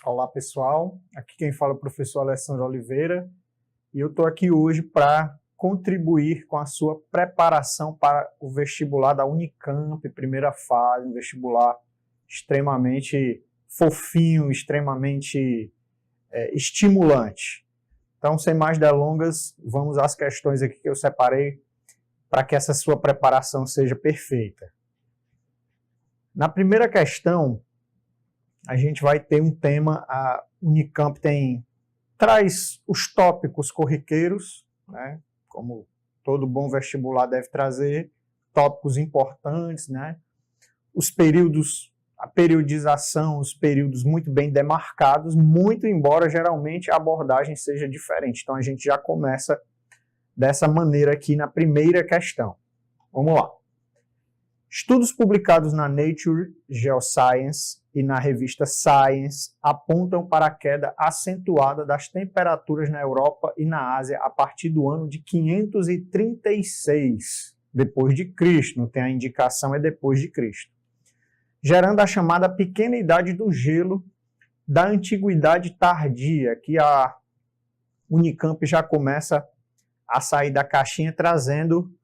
Olá pessoal, aqui quem fala é o professor Alessandro Oliveira e eu estou aqui hoje para contribuir com a sua preparação para o vestibular da Unicamp, primeira fase, um vestibular extremamente fofinho, extremamente estimulante. Então, sem mais delongas, vamos às questões aqui que eu separei para que essa sua preparação seja perfeita. Na primeira questão, a gente vai ter um tema, a Unicamp traz os tópicos corriqueiros, né, como todo bom vestibular deve trazer, tópicos importantes, né, os períodos, a periodização, os períodos muito bem demarcados, muito embora geralmente a abordagem seja diferente. Então a gente já começa dessa maneira aqui na primeira questão. Vamos lá. Estudos publicados na Nature Geoscience e na revista Science apontam para a queda acentuada das temperaturas na Europa e na Ásia a partir do ano de 536 depois de Cristo, não tem a indicação, é depois de Cristo, gerando a chamada pequena idade do gelo da antiguidade tardia, que a Unicamp já começa a sair da caixinha trazendo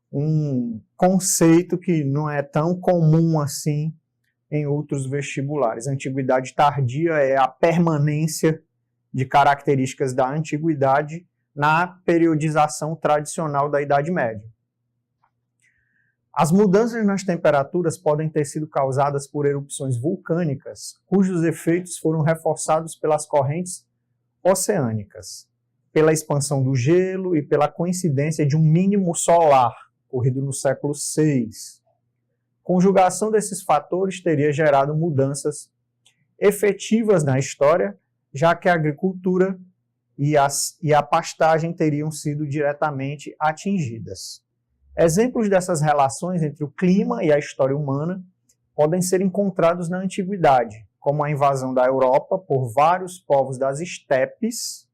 um conceito que não é tão comum assim em outros vestibulares. Antiguidade tardia é a permanência de características da antiguidade na periodização tradicional da Idade Média. As mudanças nas temperaturas podem ter sido causadas por erupções vulcânicas, cujos efeitos foram reforçados pelas correntes oceânicas, pela expansão do gelo e pela coincidência de um mínimo solar, ocorrido no século VI. Conjugação desses fatores teria gerado mudanças efetivas na história, já que a agricultura e a pastagem teriam sido diretamente atingidas. Exemplos dessas relações entre o clima e a história humana podem ser encontrados na antiguidade, como a invasão da Europa por vários povos das estepes,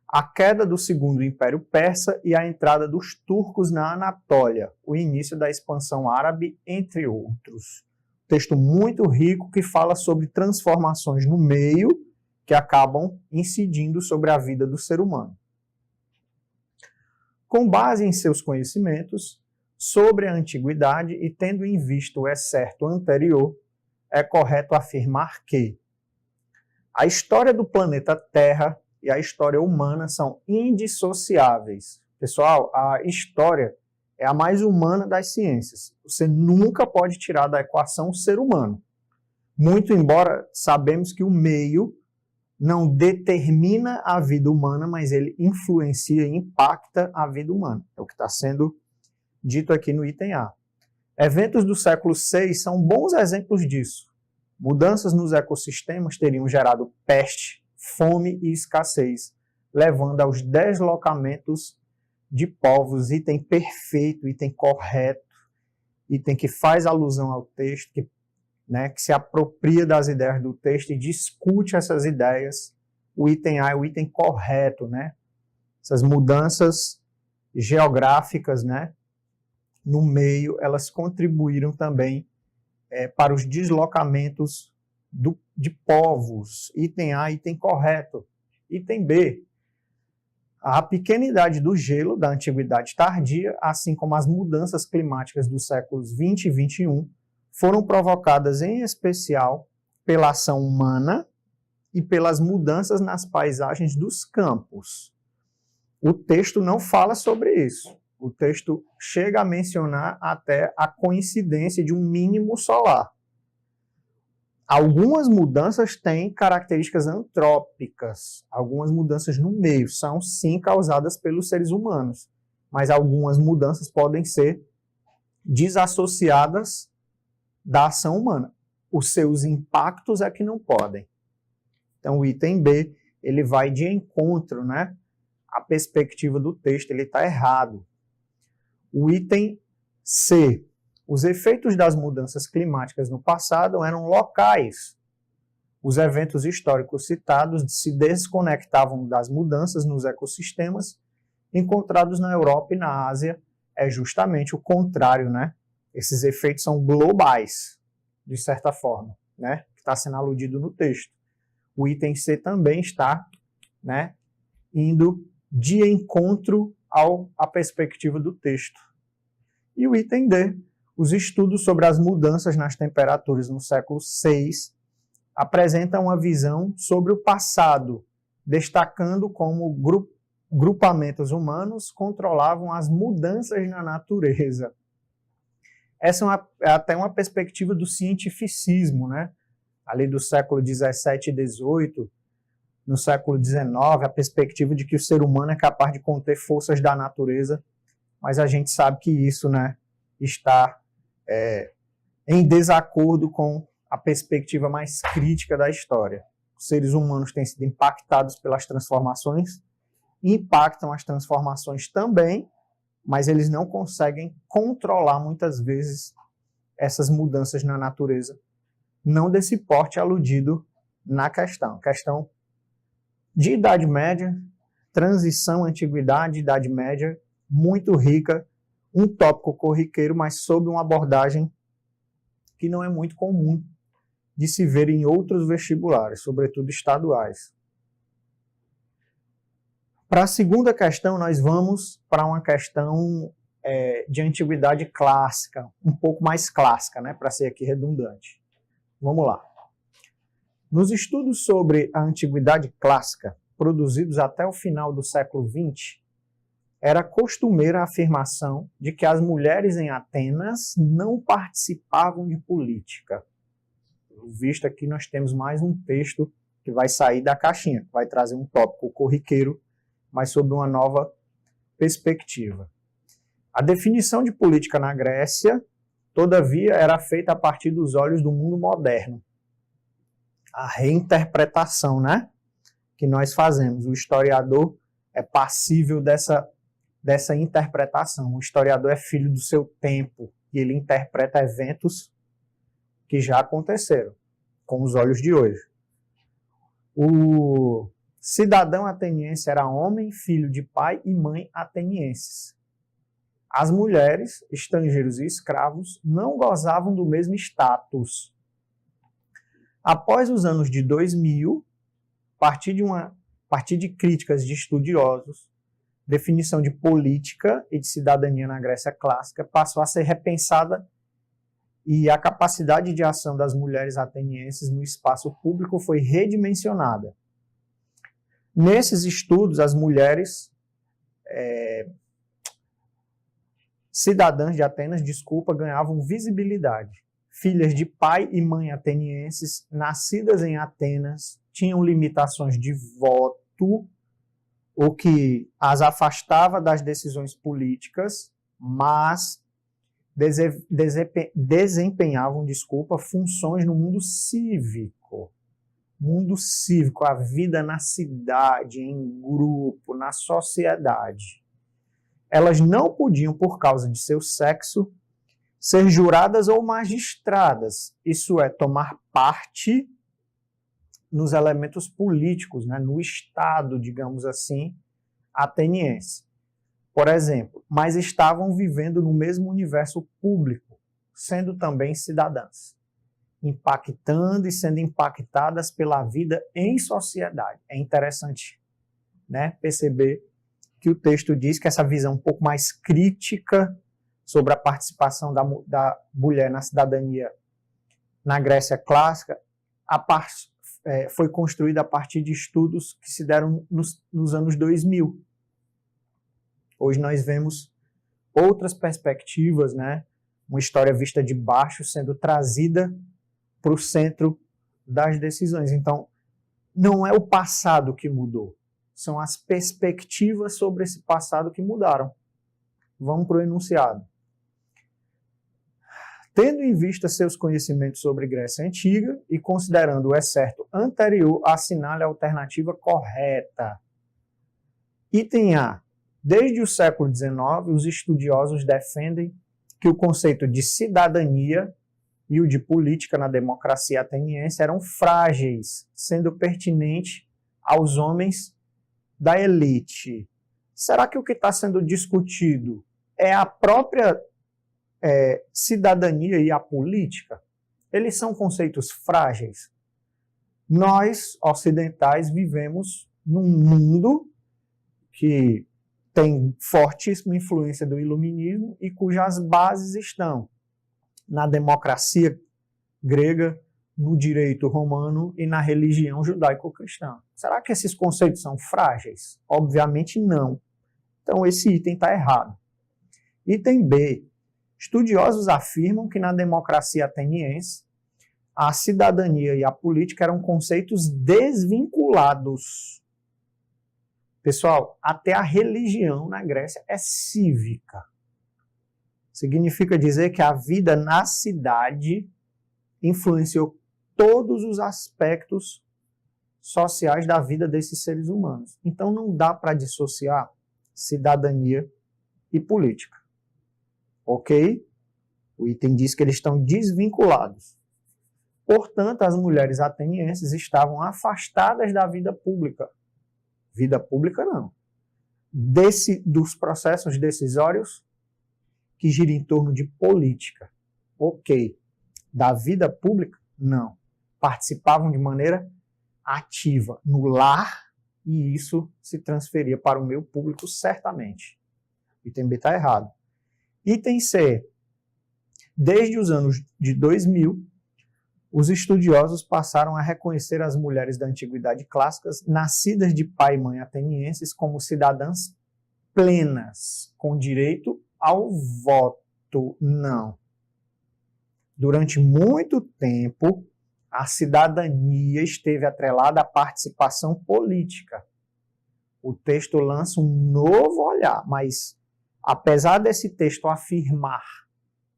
a queda do Segundo Império Persa e a entrada dos turcos na Anatólia, o início da expansão árabe, entre outros. Texto muito rico que fala sobre transformações no meio que acabam incidindo sobre a vida do ser humano. Com base em seus conhecimentos sobre a antiguidade e tendo em vista o excerto anterior, é correto afirmar que a história do planeta Terra e a história humana são indissociáveis. Pessoal, a história é a mais humana das ciências. Você nunca pode tirar da equação o ser humano. Muito embora sabemos que o meio não determina a vida humana, mas ele influencia e impacta a vida humana. É o que está sendo dito aqui no item A. Eventos do século VI são bons exemplos disso. Mudanças nos ecossistemas teriam gerado peste, fome e escassez, levando aos deslocamentos de povos. Item perfeito, item correto, item que faz alusão ao texto, que se apropria das ideias do texto e discute essas ideias. O item A é o item correto, Essas mudanças geográficas, no meio, elas contribuíram também para os deslocamentos de povos. Item A, item correto. Item B, a pequena idade do gelo da antiguidade tardia, assim como as mudanças climáticas dos séculos 20 e 21, foram provocadas em especial pela ação humana e pelas mudanças nas paisagens dos campos. O texto não fala sobre isso. O texto chega a mencionar até a coincidência de um mínimo solar. Algumas mudanças têm características antrópicas, algumas mudanças no meio são sim causadas pelos seres humanos, mas algumas mudanças podem ser desassociadas da ação humana. Os seus impactos é que não podem. Então o item B, ele vai de encontro, à perspectiva do texto, ele está errado. O item C, os efeitos das mudanças climáticas no passado eram locais. Os eventos históricos citados se desconectavam das mudanças nos ecossistemas encontrados na Europa e na Ásia. É justamente o contrário, Esses efeitos são globais, de certa forma, que está sendo aludido no texto. O item C também está, né, indo de encontro à perspectiva do texto. E o item D, os estudos sobre as mudanças nas temperaturas no século VI apresentam uma visão sobre o passado, destacando como grupamentos humanos controlavam as mudanças na natureza. Essa é até uma perspectiva do cientificismo, né? Ali do século XVII e XVIII, no século XIX, a perspectiva de que o ser humano é capaz de conter forças da natureza, mas a gente sabe que isso, né, está em desacordo com a perspectiva mais crítica da história. Os seres humanos têm sido impactados pelas transformações, impactam as transformações também, mas eles não conseguem controlar muitas vezes essas mudanças na natureza, não desse porte aludido na questão. Questão de Idade Média, transição, antiguidade, Idade Média, muito rica, um tópico corriqueiro, mas sob uma abordagem que não é muito comum de se ver em outros vestibulares, sobretudo estaduais. Para a segunda questão, nós vamos para uma questão de antiguidade clássica, um pouco mais clássica, né, para ser aqui redundante. Vamos lá. Nos estudos sobre a antiguidade clássica, produzidos até o final do século XX, era costumeira a afirmação de que as mulheres em Atenas não participavam de política. Pelo visto, aqui nós temos mais um texto que vai sair da caixinha, que vai trazer um tópico corriqueiro, mas sob uma nova perspectiva. A definição de política na Grécia, todavia, era feita a partir dos olhos do mundo moderno. A reinterpretação, né, que nós fazemos. O historiador é passível dessa interpretação. O historiador é filho do seu tempo e ele interpreta eventos que já aconteceram com os olhos de hoje. O cidadão ateniense era homem, filho de pai e mãe atenienses. As mulheres, estrangeiros e escravos não gozavam do mesmo status. Após os anos de 2000, a partir de críticas de estudiosos, definição de política e de cidadania na Grécia clássica passou a ser repensada e a capacidade de ação das mulheres atenienses no espaço público foi redimensionada. Nesses estudos, as mulheres cidadãs de Atenas, ganhavam visibilidade. Filhas de pai e mãe atenienses, nascidas em Atenas, tinham limitações de voto, o que as afastava das decisões políticas, mas desempenhavam, funções no mundo cívico. Mundo cívico, a vida na cidade, em grupo, na sociedade. Elas não podiam, por causa de seu sexo, ser juradas ou magistradas, isso é, tomar parte nos elementos políticos, né, no Estado, digamos assim, ateniense. Por exemplo, mas estavam vivendo no mesmo universo público, sendo também cidadãs, impactando e sendo impactadas pela vida em sociedade. É interessante, né, perceber que o texto diz que essa visão um pouco mais crítica sobre a participação da mulher na cidadania na Grécia clássica foi construída a partir de estudos que se deram nos anos 2000. Hoje nós vemos outras perspectivas, né? Uma história vista de baixo sendo trazida para o centro das decisões. Então, não é o passado que mudou, são as perspectivas sobre esse passado que mudaram. Vamos para o enunciado. Tendo em vista seus conhecimentos sobre Grécia Antiga e considerando o excerto anterior, assinale a alternativa correta. Item A. Desde o século XIX, os estudiosos defendem que o conceito de cidadania e o de política na democracia ateniense eram frágeis, sendo pertinente aos homens da elite. Será que o que está sendo discutido é a própria cidadania e a política? Eles são conceitos frágeis? Nós, ocidentais, vivemos num mundo que tem fortíssima influência do iluminismo e cujas bases estão na democracia grega, no direito romano e na religião judaico-cristã. Será que esses conceitos são frágeis? Obviamente não. Então esse item está errado. Item B. Estudiosos afirmam que na democracia ateniense a cidadania e a política eram conceitos desvinculados. Pessoal, até a religião na Grécia é cívica. Significa dizer que a vida na cidade influenciou todos os aspectos sociais da vida desses seres humanos. Então não dá para dissociar cidadania e política. Ok? O item diz que eles estão desvinculados. Portanto, as mulheres atenienses estavam afastadas da vida pública. Vida pública não. Dos processos decisórios que giram em torno de política. Ok. Da vida pública? Não. Participavam de maneira ativa no lar e isso se transferia para o meio público certamente. Item B está errado. Item C. Desde os anos de 2000, os estudiosos passaram a reconhecer as mulheres da antiguidade clássicas, nascidas de pai e mãe atenienses, como cidadãs plenas, com direito ao voto. Não. Durante muito tempo, a cidadania esteve atrelada à participação política. O texto lança um novo olhar, mas apesar desse texto afirmar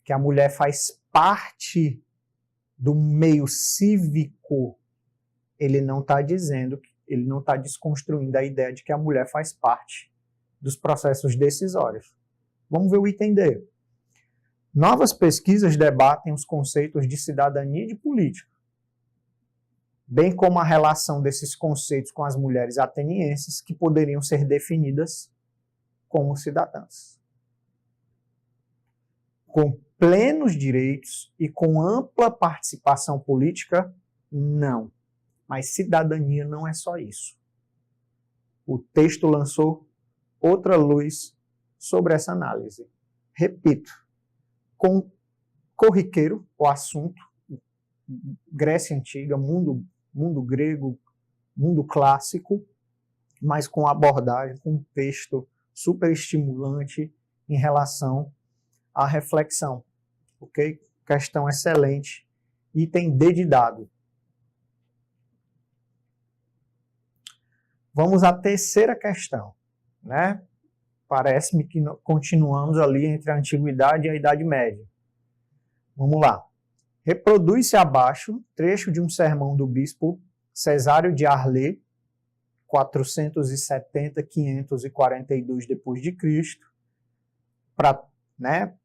que a mulher faz parte do meio cívico, ele não está dizendo, ele não está desconstruindo a ideia de que a mulher faz parte dos processos decisórios. Vamos ver o item D. Novas pesquisas debatem os conceitos de cidadania e de política, bem como a relação desses conceitos com as mulheres atenienses, que poderiam ser definidas como cidadãs. Com plenos direitos e com ampla participação política, não. Mas cidadania não é só isso. O texto lançou outra luz sobre essa análise. Repito, corriqueiro o assunto, Grécia Antiga, mundo grego, mundo clássico, mas com abordagem, com um texto super estimulante em relação à reflexão. Ok? Questão excelente. Item D de dado. Vamos à terceira questão, né? Parece-me que continuamos ali entre a Antiguidade e a Idade Média. Vamos lá. Reproduz-se abaixo trecho de um sermão do bispo Cesário de Arles, 470-542 d.C., para, né,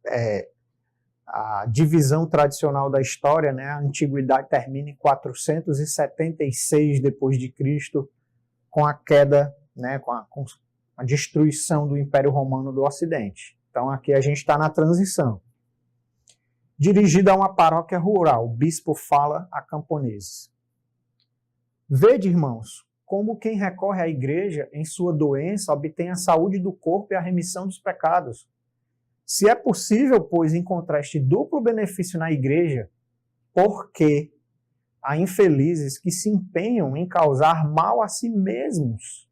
a divisão tradicional da história, né, a Antiguidade termina em 476 d.C., com a queda, né, com a destruição do Império Romano do Ocidente. Então aqui a gente está na transição. Dirigida a uma paróquia rural, o bispo fala a camponeses. Vede, irmãos, como quem recorre à igreja em sua doença obtém a saúde do corpo e a remissão dos pecados. Se é possível, pois, encontrar este duplo benefício na igreja, por que há infelizes que se empenham em causar mal a si mesmos,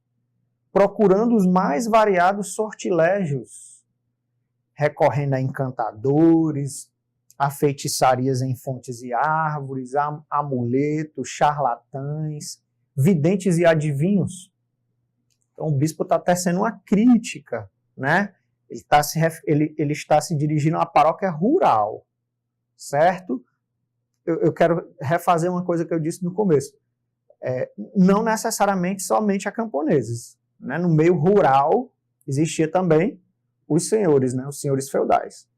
procurando os mais variados sortilégios, recorrendo a encantadores, a feitiçarias em fontes e árvores, a amuletos, charlatães, videntes e adivinhos? Então o bispo está tecendo uma crítica, né? Ele está se dirigindo a uma paróquia rural, certo? Eu quero refazer uma coisa que eu disse no começo. Não necessariamente somente a camponeses, né? No meio rural existia também os senhores, né? Os senhores feudais.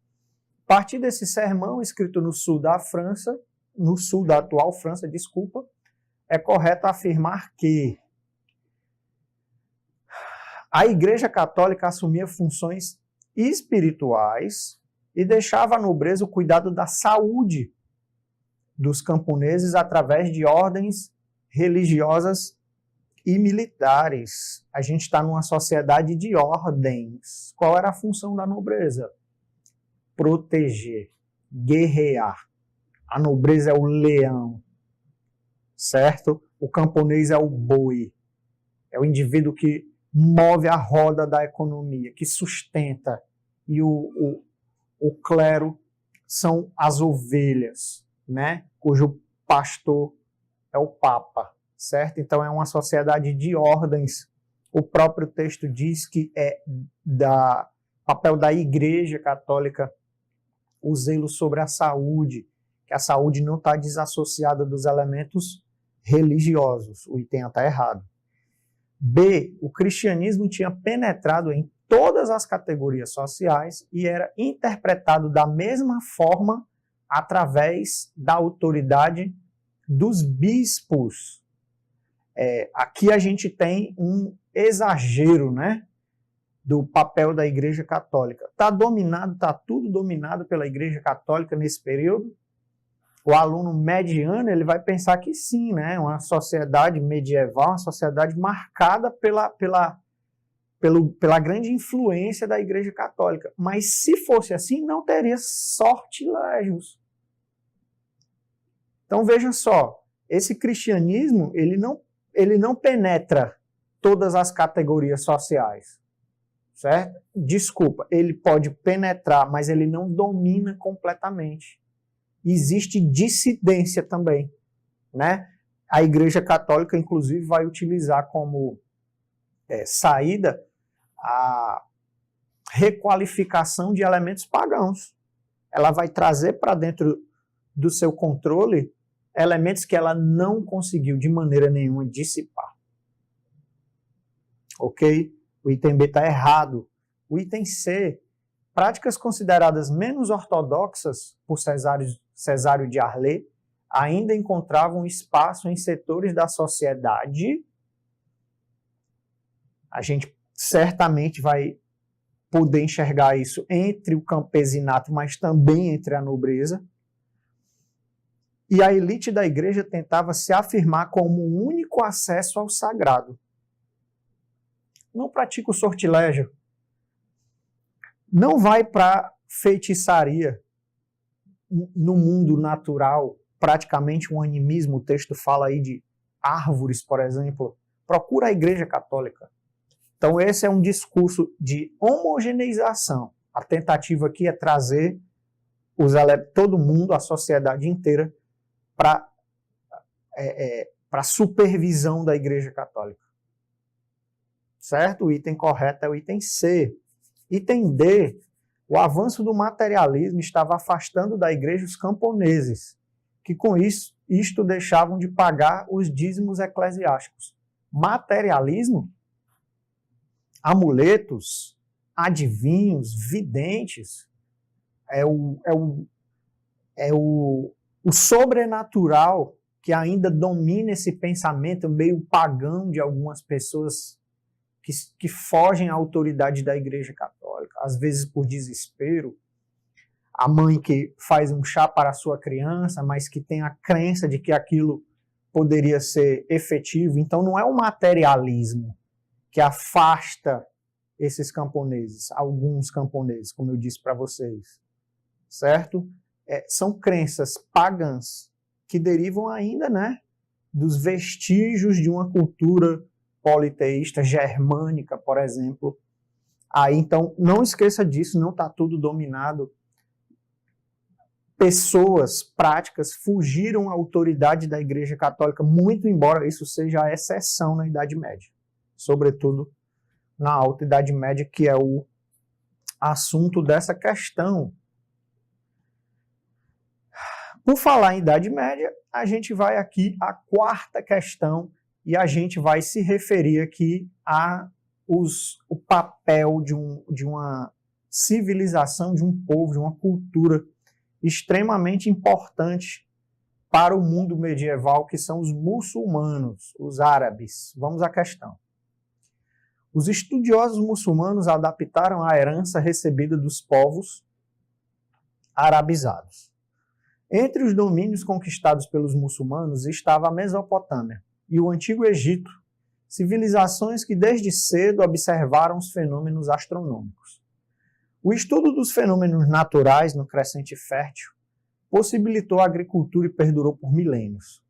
A partir desse sermão escrito no sul da França, no sul da atual França, desculpa, é correto afirmar que a Igreja Católica assumia funções espirituais e deixava à nobreza o cuidado da saúde dos camponeses através de ordens religiosas e militares. A gente está numa sociedade de ordens. Qual era a função da nobreza? Proteger, guerrear. A nobreza é o leão, certo? O camponês é o boi. É o indivíduo que move a roda da economia, que sustenta. E o clero são as ovelhas, né? Cujo pastor é o Papa, certo? Então é uma sociedade de ordens. O próprio texto diz que é papel da Igreja Católica o zelo sobre a saúde, que a saúde não está desassociada dos elementos religiosos. O item está errado. B, o cristianismo tinha penetrado em todas as categorias sociais e era interpretado da mesma forma através da autoridade dos bispos. Aqui a gente tem um exagero, né, do papel da Igreja Católica. Está tudo dominado pela Igreja Católica nesse período? O aluno mediano ele vai pensar que sim, né? Uma sociedade medieval, uma sociedade marcada pela grande influência da Igreja Católica. Mas se fosse assim, não teria sortilégios. Então veja só, esse cristianismo ele não penetra todas as categorias sociais, certo? Desculpa, ele pode penetrar, mas ele não domina completamente. Existe dissidência também, né? A Igreja Católica, inclusive, vai utilizar como saída a requalificação de elementos pagãos. Ela vai trazer para dentro do seu controle elementos que ela não conseguiu de maneira nenhuma dissipar. Ok? O item B está errado. O item C, práticas consideradas menos ortodoxas por Cesário de Arles ainda encontravam espaço em setores da sociedade. A gente certamente vai poder enxergar isso entre o campesinato, mas também entre a nobreza. E a elite da igreja tentava se afirmar como o único acesso ao sagrado. Não pratica o sortilégio. Não vai para feitiçaria no mundo natural, praticamente um animismo. O texto fala aí de árvores, por exemplo. Procura a Igreja Católica. Então esse é um discurso de homogeneização. A tentativa aqui é trazer todo mundo, a sociedade inteira, para a supervisão da Igreja Católica. Certo? O item correto é o item C. Item D, o avanço do materialismo estava afastando da igreja os camponeses, que com isto deixavam de pagar os dízimos eclesiásticos. Materialismo? Amuletos, adivinhos, videntes, o sobrenatural que ainda domina esse pensamento meio pagão de algumas pessoas que fogem à autoridade da Igreja Católica, às vezes por desespero. A mãe que faz um chá para a sua criança, mas que tem a crença de que aquilo poderia ser efetivo. Então não é o materialismo que afasta esses camponeses, alguns camponeses, como eu disse para vocês, certo? São crenças pagãs que derivam ainda, né, dos vestígios de uma cultura politeísta germânica, por exemplo. Aí, então, não esqueça disso, não está tudo dominado. Pessoas, práticas, fugiram à autoridade da Igreja Católica, muito embora isso seja a exceção na Idade Média. Sobretudo na Alta Idade Média, que é o assunto dessa questão. Por falar em Idade Média, a gente vai aqui à quarta questão, e a gente vai se referir aqui o papel de uma civilização, de um povo, de uma cultura extremamente importante para o mundo medieval, que são os muçulmanos, os árabes. Vamos à questão. Os estudiosos muçulmanos adaptaram a herança recebida dos povos arabizados. Entre os domínios conquistados pelos muçulmanos estava a Mesopotâmia e o Antigo Egito, civilizações que desde cedo observaram os fenômenos astronômicos. O estudo dos fenômenos naturais no crescente fértil possibilitou a agricultura e perdurou por milênios.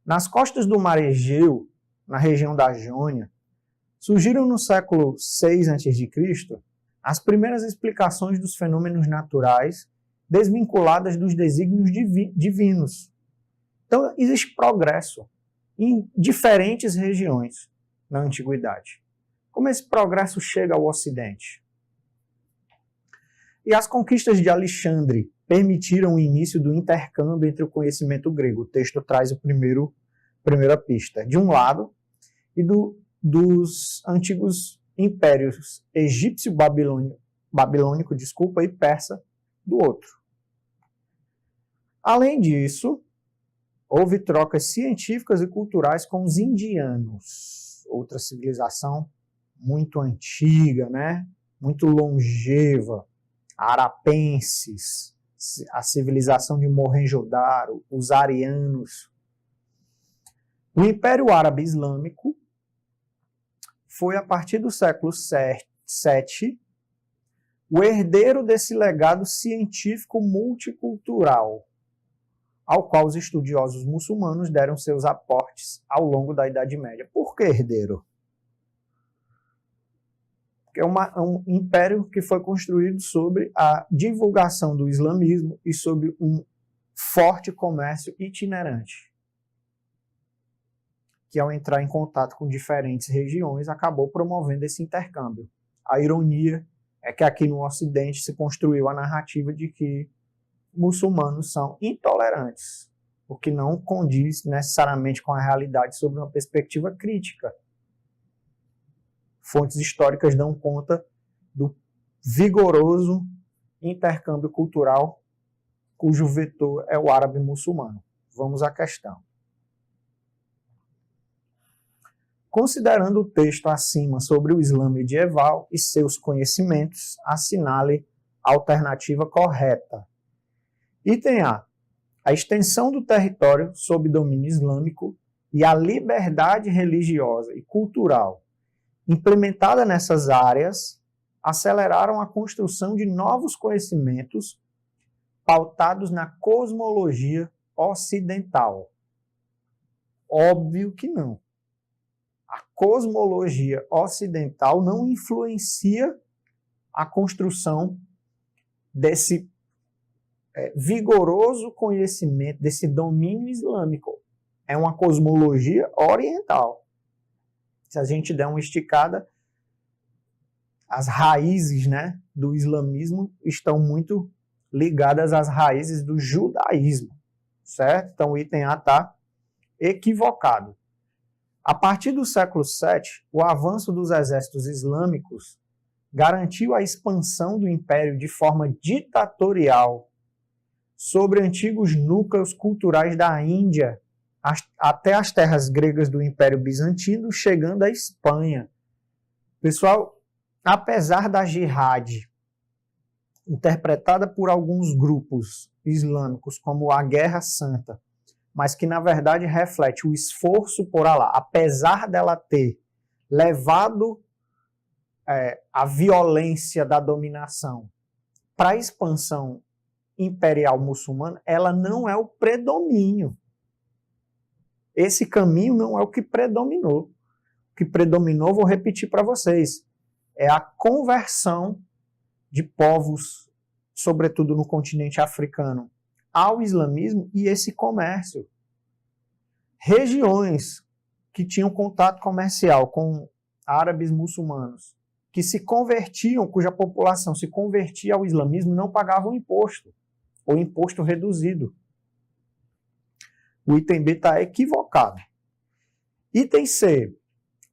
Nas costas do Mar Egeu, na região da Jônia, surgiram no século VI a.C. as primeiras explicações dos fenômenos naturais desvinculadas dos desígnios divinos. Então, existe progresso em diferentes regiões na Antiguidade. Como esse progresso chega ao Ocidente? E as conquistas de Alexandre permitiram o início do intercâmbio entre o conhecimento grego. O texto traz a primeira pista. De um lado, e dos antigos impérios egípcio, babilônico, e persa, do outro. Além disso, houve trocas científicas e culturais com os indianos, outra civilização muito antiga, né? Muito longeva, arapenses, a civilização de Mohenjo-Daro, os arianos. O Império Árabe Islâmico foi, a partir do século VII, o herdeiro desse legado científico multicultural, ao qual os estudiosos muçulmanos deram seus aportes ao longo da Idade Média. Por que herdeiro? Porque é um império que foi construído sobre a divulgação do islamismo e sobre um forte comércio itinerante, que ao entrar em contato com diferentes regiões acabou promovendo esse intercâmbio. A ironia é que aqui no Ocidente se construiu a narrativa de que muçulmanos são intolerantes, o que não condiz necessariamente com a realidade sob uma perspectiva crítica. Fontes históricas dão conta do vigoroso intercâmbio cultural cujo vetor é o árabe muçulmano. Vamos à questão. Considerando o texto acima sobre o Islã medieval e seus conhecimentos, assinale a alternativa correta. Item A. A extensão do território sob domínio islâmico e a liberdade religiosa e cultural implementada nessas áreas aceleraram a construção de novos conhecimentos pautados na cosmologia ocidental. Óbvio que não. A cosmologia ocidental não influencia a construção desse vigoroso conhecimento, desse domínio islâmico. É uma cosmologia oriental. Se a gente der uma esticada, as raízes, né, do islamismo estão muito ligadas às raízes do judaísmo, certo? Então o item A está equivocado. A partir do século VII, o avanço dos exércitos islâmicos garantiu a expansão do império de forma ditatorial sobre antigos núcleos culturais da Índia, até as terras gregas do Império Bizantino, chegando à Espanha. Pessoal, apesar da jihad, interpretada por alguns grupos islâmicos como a Guerra Santa, mas que na verdade reflete o esforço por Allah, apesar dela ter levado a violência da dominação para a expansão imperial muçulmana, ela não é o predomínio. Esse caminho não é o que predominou. O que predominou, vou repetir para vocês, é a conversão de povos, sobretudo no continente africano, ao islamismo e esse comércio. Regiões que tinham contato comercial com árabes muçulmanos, que se convertiam, cuja população se convertia ao islamismo, não pagavam imposto, ou imposto reduzido. O item B está equivocado. Item C.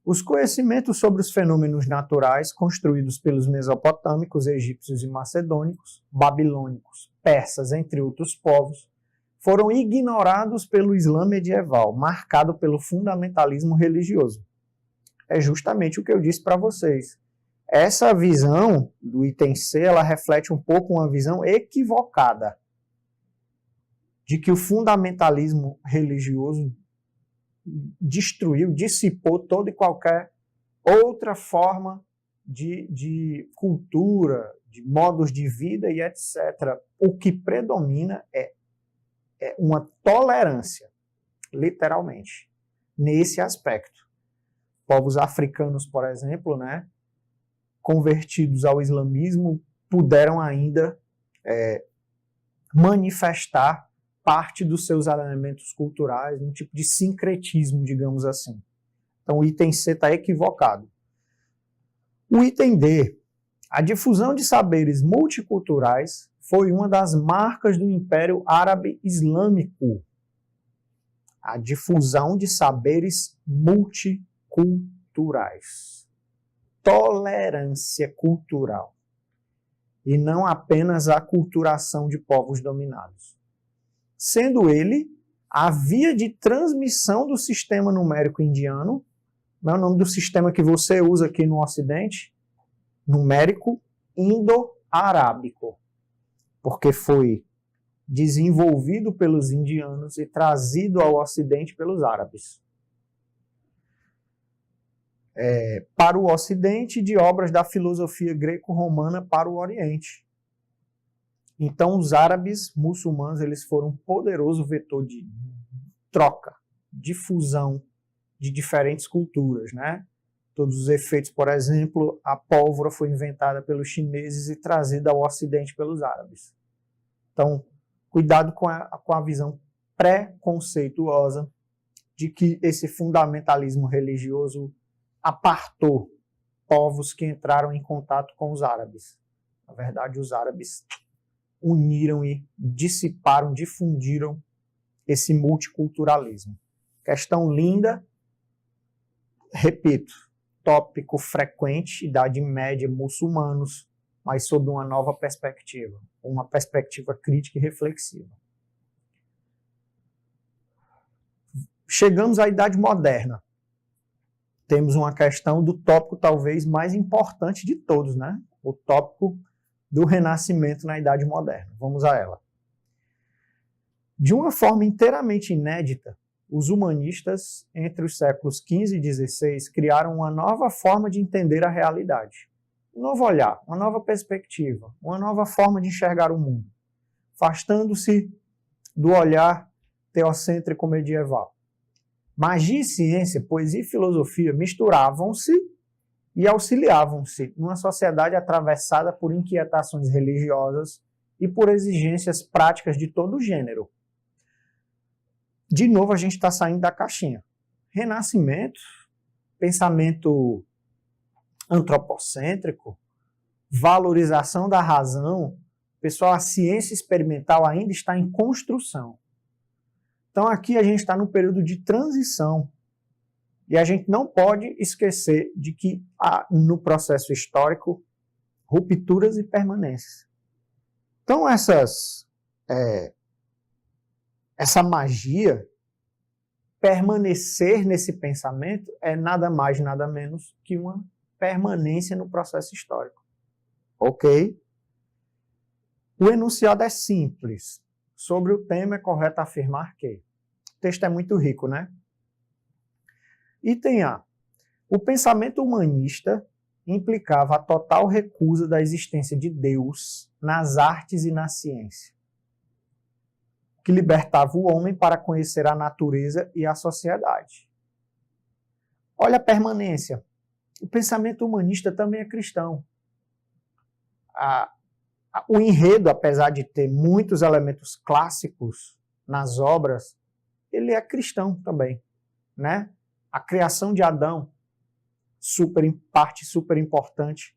Os conhecimentos sobre os fenômenos naturais construídos pelos mesopotâmicos, egípcios e macedônicos, babilônicos, persas, entre outros povos, foram ignorados pelo Islã medieval, marcado pelo fundamentalismo religioso. É justamente o que eu disse para vocês. Essa visão do item C, ela reflete um pouco uma visão equivocada de que o fundamentalismo religioso destruiu, dissipou toda e qualquer outra forma de cultura, de modos de vida e etc. O que predomina é uma tolerância, literalmente, nesse aspecto. Povos africanos, por exemplo, né, convertidos ao islamismo, puderam ainda manifestar parte dos seus elementos culturais, um tipo de sincretismo, digamos assim. Então o item C está equivocado. O item D, a difusão de saberes multiculturais foi uma das marcas do Império Árabe Islâmico. A difusão de saberes multiculturais. Tolerância cultural. E não apenas a aculturação de povos dominados. Sendo ele a via de transmissão do sistema numérico indiano, não é o nome do sistema que você usa aqui no Ocidente, numérico indo-arábico, porque foi desenvolvido pelos indianos e trazido ao Ocidente pelos árabes. Para o Ocidente, de obras da filosofia greco-romana para o Oriente. Então, os árabes muçulmanos eles foram um poderoso vetor de troca, difusão de diferentes culturas, né? Todos os efeitos, por exemplo, a pólvora foi inventada pelos chineses e trazida ao Ocidente pelos árabes. Então, cuidado com a visão preconceituosa de que esse fundamentalismo religioso apartou povos que entraram em contato com os árabes. Na verdade, os árabes uniram e dissiparam, difundiram esse multiculturalismo. Questão linda, repito, tópico frequente, Idade Média, muçulmanos, mas sob uma nova perspectiva, uma perspectiva crítica e reflexiva. Chegamos à Idade Moderna. Temos uma questão do tópico talvez mais importante de todos, né? O tópico do Renascimento na Idade Moderna. Vamos a ela. De uma forma inteiramente inédita, os humanistas, entre os séculos XV e XVI, criaram uma nova forma de entender a realidade. Um novo olhar, uma nova perspectiva, uma nova forma de enxergar o mundo, afastando-se do olhar teocêntrico medieval. Magia e ciência, poesia e filosofia misturavam-se e auxiliavam-se numa sociedade atravessada por inquietações religiosas e por exigências práticas de todo gênero. De novo, a gente está saindo da caixinha. Renascimento, pensamento antropocêntrico, valorização da razão. Pessoal, a ciência experimental ainda está em construção. Então aqui a gente está num período de transição. E a gente não pode esquecer de que há no processo histórico rupturas e permanências. Então essa magia, permanecer nesse pensamento é nada mais, nada menos que uma permanência no processo histórico. Ok? O enunciado é simples. Sobre o tema é correto afirmar que o texto é muito rico, né? Item A. O pensamento humanista implicava a total recusa da existência de Deus nas artes e na ciência, que libertava o homem para conhecer a natureza e a sociedade. Olha a permanência. O pensamento humanista também é cristão. O enredo, apesar de ter muitos elementos clássicos nas obras, ele é cristão também, né? A criação de Adão, parte super importante,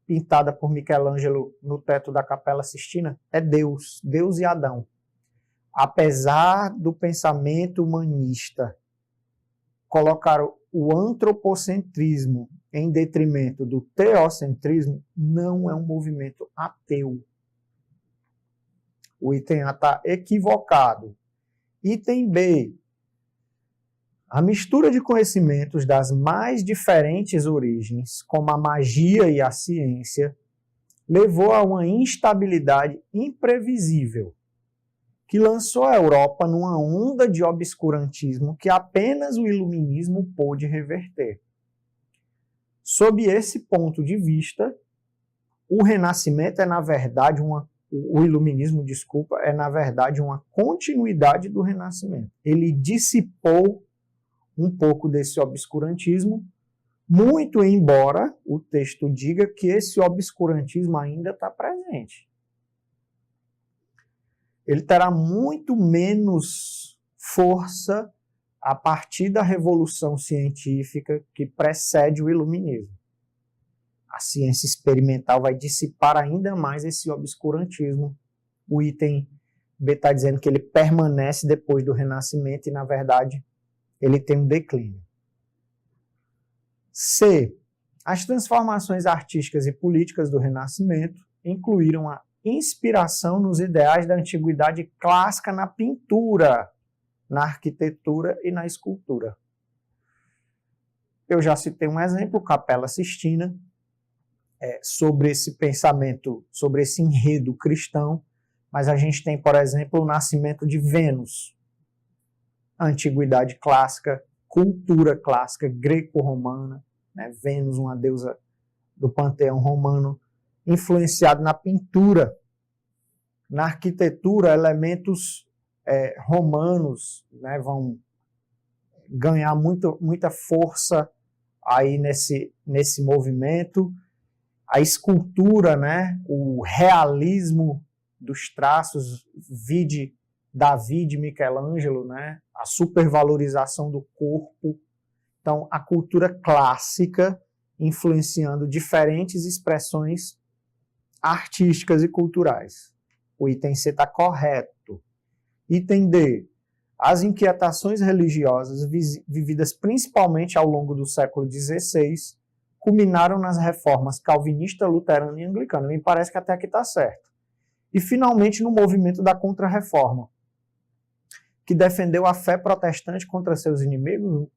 pintada por Michelangelo no teto da Capela Sistina, é Deus e Adão. Apesar do pensamento humanista colocar o antropocentrismo em detrimento do teocentrismo, não é um movimento ateu. O item A está equivocado. Item B. A mistura de conhecimentos das mais diferentes origens, como a magia e a ciência, levou a uma instabilidade imprevisível, que lançou a Europa numa onda de obscurantismo que apenas o iluminismo pôde reverter. Sob esse ponto de vista, o Renascimento o iluminismo, é na verdade uma continuidade do Renascimento. Ele dissipou um pouco desse obscurantismo, muito embora o texto diga que esse obscurantismo ainda está presente. Ele terá muito menos força a partir da revolução científica que precede o iluminismo. A ciência experimental vai dissipar ainda mais esse obscurantismo. O item B está dizendo que ele permanece depois do Renascimento e, na verdade, ele tem um declínio. C. As transformações artísticas e políticas do Renascimento incluíram a inspiração nos ideais da antiguidade clássica na pintura, na arquitetura e na escultura. Eu já citei um exemplo, Capela Sistina, sobre esse pensamento, sobre esse enredo cristão, mas a gente tem, por exemplo, o nascimento de Vênus, antiguidade clássica, cultura clássica greco-romana, né? Vênus, uma deusa do panteão romano, influenciado na pintura, na arquitetura, elementos romanos, né, vão ganhar muita força aí nesse movimento. A escultura, né, o realismo dos traços, vide Davi, Michelangelo, né, a supervalorização do corpo. Então, a cultura clássica influenciando diferentes expressões artísticas e culturais. O item C está correto. Item D. As inquietações religiosas vividas principalmente ao longo do século XVI culminaram nas reformas calvinista, luterana e anglicana. Me parece que até aqui está certo. E, finalmente, no movimento da Contra-Reforma, que defendeu a fé protestante contra seus inimigos.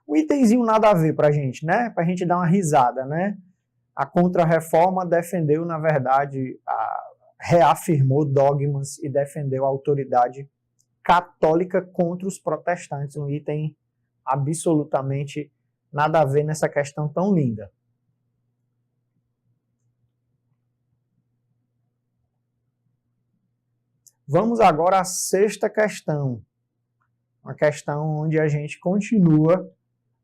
Um itemzinho nada a ver para a gente, né? Para a gente dar uma risada, né? A Contra-Reforma defendeu, na verdade, reafirmou dogmas e defendeu a autoridade católica contra os protestantes. Um item absolutamente nada a ver nessa questão tão linda. Vamos agora à sexta questão. Uma questão onde a gente continua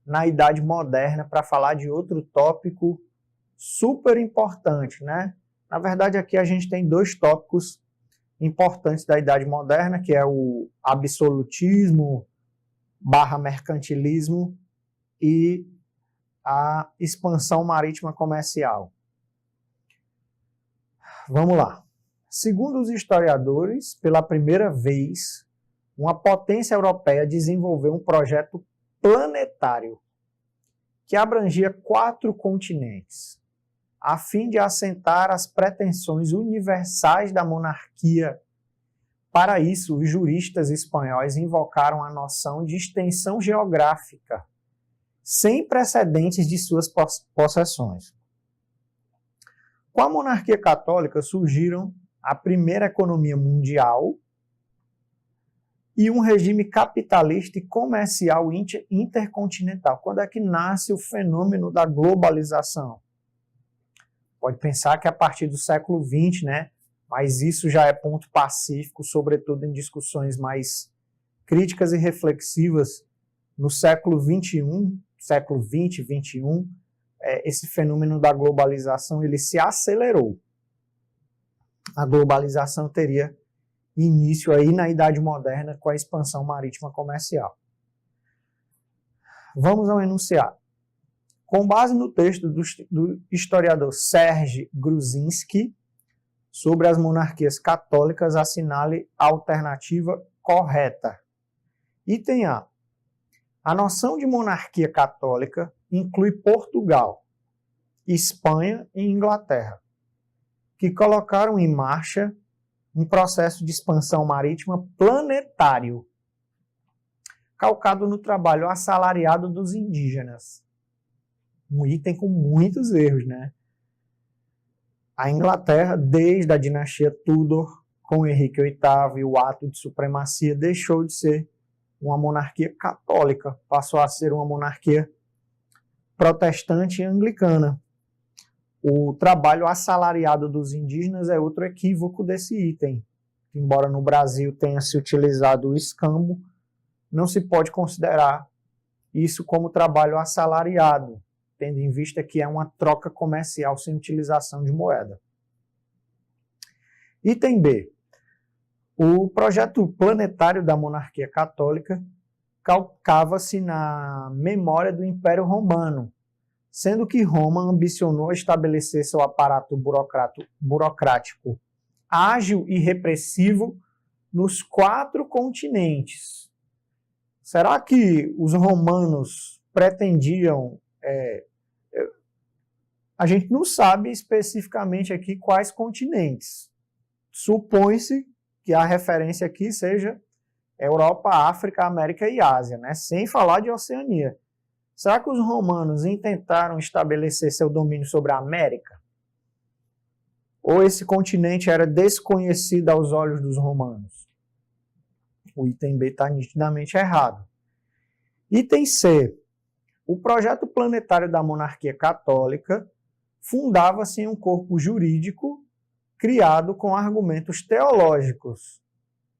na Idade Moderna para falar de outro tópico super importante, né? Na verdade, aqui a gente tem dois tópicos importantes da Idade Moderna, que é o absolutismo / mercantilismo e a expansão marítima comercial. Vamos lá. Segundo os historiadores, pela primeira vez, uma potência europeia desenvolveu um projeto planetário que abrangia 4 continentes, a fim de assentar as pretensões universais da monarquia. Para isso, os juristas espanhóis invocaram a noção de extensão geográfica, sem precedentes de suas possessões. Com a monarquia católica surgiram a primeira economia mundial e um regime capitalista e comercial intercontinental. Quando é que nasce o fenômeno da globalização? Pode pensar que é a partir do século XX, né? Mas isso já é ponto pacífico, sobretudo em discussões mais críticas e reflexivas no século XXI, século XX, XXI, esse fenômeno da globalização ele se acelerou. A globalização teria início aí na Idade Moderna com a expansão marítima comercial. Vamos ao enunciado. Com base no texto do historiador Serge Gruzinski sobre as monarquias católicas, assinale a alternativa correta. Item A. A noção de monarquia católica inclui Portugal, Espanha e Inglaterra, que colocaram em marcha um processo de expansão marítima planetário, calcado no trabalho assalariado dos indígenas. Um item com muitos erros, né? A Inglaterra, desde a dinastia Tudor, com Henrique VIII e o ato de supremacia, deixou de ser uma monarquia católica, passou a ser uma monarquia protestante e anglicana. O trabalho assalariado dos indígenas é outro equívoco desse item. Embora no Brasil tenha se utilizado o escambo, não se pode considerar isso como trabalho assalariado, tendo em vista que é uma troca comercial sem utilização de moeda. Item B. O projeto planetário da monarquia católica calcava-se na memória do Império Romano, sendo que Roma ambicionou estabelecer seu aparato burocrático ágil e repressivo nos 4 continentes. Será que os romanos pretendiam... a gente não sabe especificamente aqui quais continentes. Supõe-se que a referência aqui seja Europa, África, América e Ásia, né? Sem falar de Oceania. Será que os romanos intentaram estabelecer seu domínio sobre a América? Ou esse continente era desconhecido aos olhos dos romanos? O item B está nitidamente errado. Item C. O projeto planetário da monarquia católica fundava-se em um corpo jurídico criado com argumentos teológicos,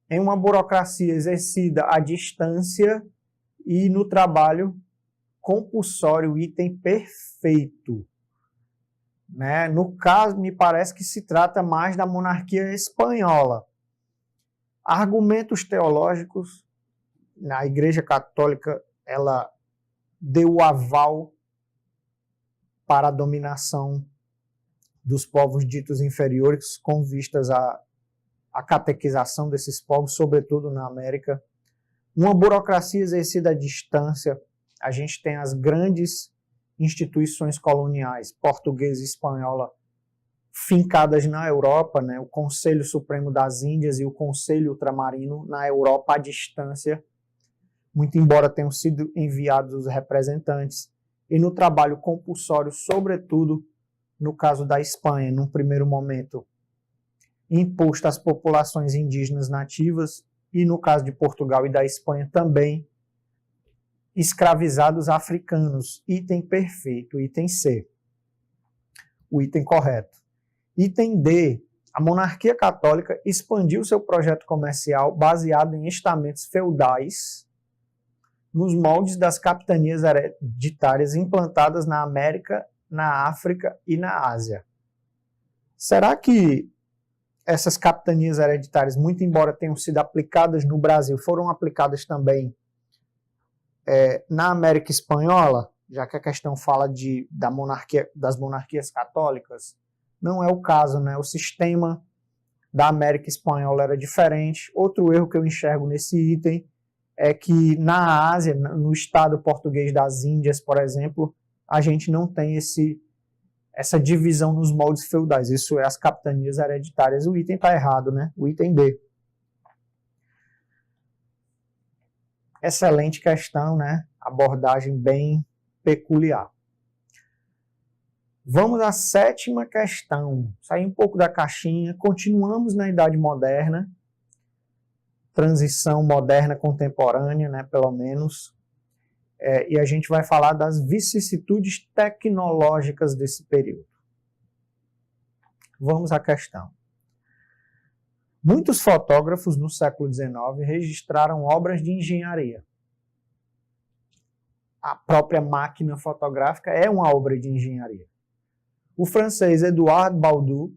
em uma burocracia exercida à distância e no trabalho compulsório, item perfeito. Né? No caso, me parece que se trata mais da monarquia espanhola. Argumentos teológicos, na Igreja Católica, ela deu o aval para a dominação dos povos ditos inferiores, com vistas à catequização desses povos, sobretudo na América. Uma burocracia exercida à distância. A gente tem as grandes instituições coloniais, portuguesa e espanhola, fincadas na Europa, né? O Conselho Supremo das Índias e o Conselho Ultramarino na Europa à distância, muito embora tenham sido enviados os representantes, e no trabalho compulsório, sobretudo no caso da Espanha, num primeiro momento, imposto às populações indígenas nativas, e no caso de Portugal e da Espanha também, escravizados africanos. Item perfeito, item C. O item correto. Item D. A monarquia católica expandiu seu projeto comercial baseado em estamentos feudais nos moldes das capitanias hereditárias implantadas na América, na África e na Ásia. Será que essas capitanias hereditárias, muito embora tenham sido aplicadas no Brasil, foram aplicadas também na América Espanhola, já que a questão fala das monarquias católicas? Não é o caso, né? O sistema da América Espanhola era diferente. Outro erro que eu enxergo nesse item é que na Ásia, no estado português das Índias, por exemplo, a gente não tem essa divisão nos moldes feudais. Isso é as capitanias hereditárias. O item está errado, né? O item D. Excelente questão, né? Abordagem bem peculiar. Vamos à 7ª questão. Sair um pouco da caixinha. Continuamos na Idade Moderna. Transição moderna contemporânea, né? Pelo menos. E a gente vai falar das vicissitudes tecnológicas desse período. Vamos à questão. Muitos fotógrafos no século XIX registraram obras de engenharia. A própria máquina fotográfica é uma obra de engenharia. O francês Edouard Baudu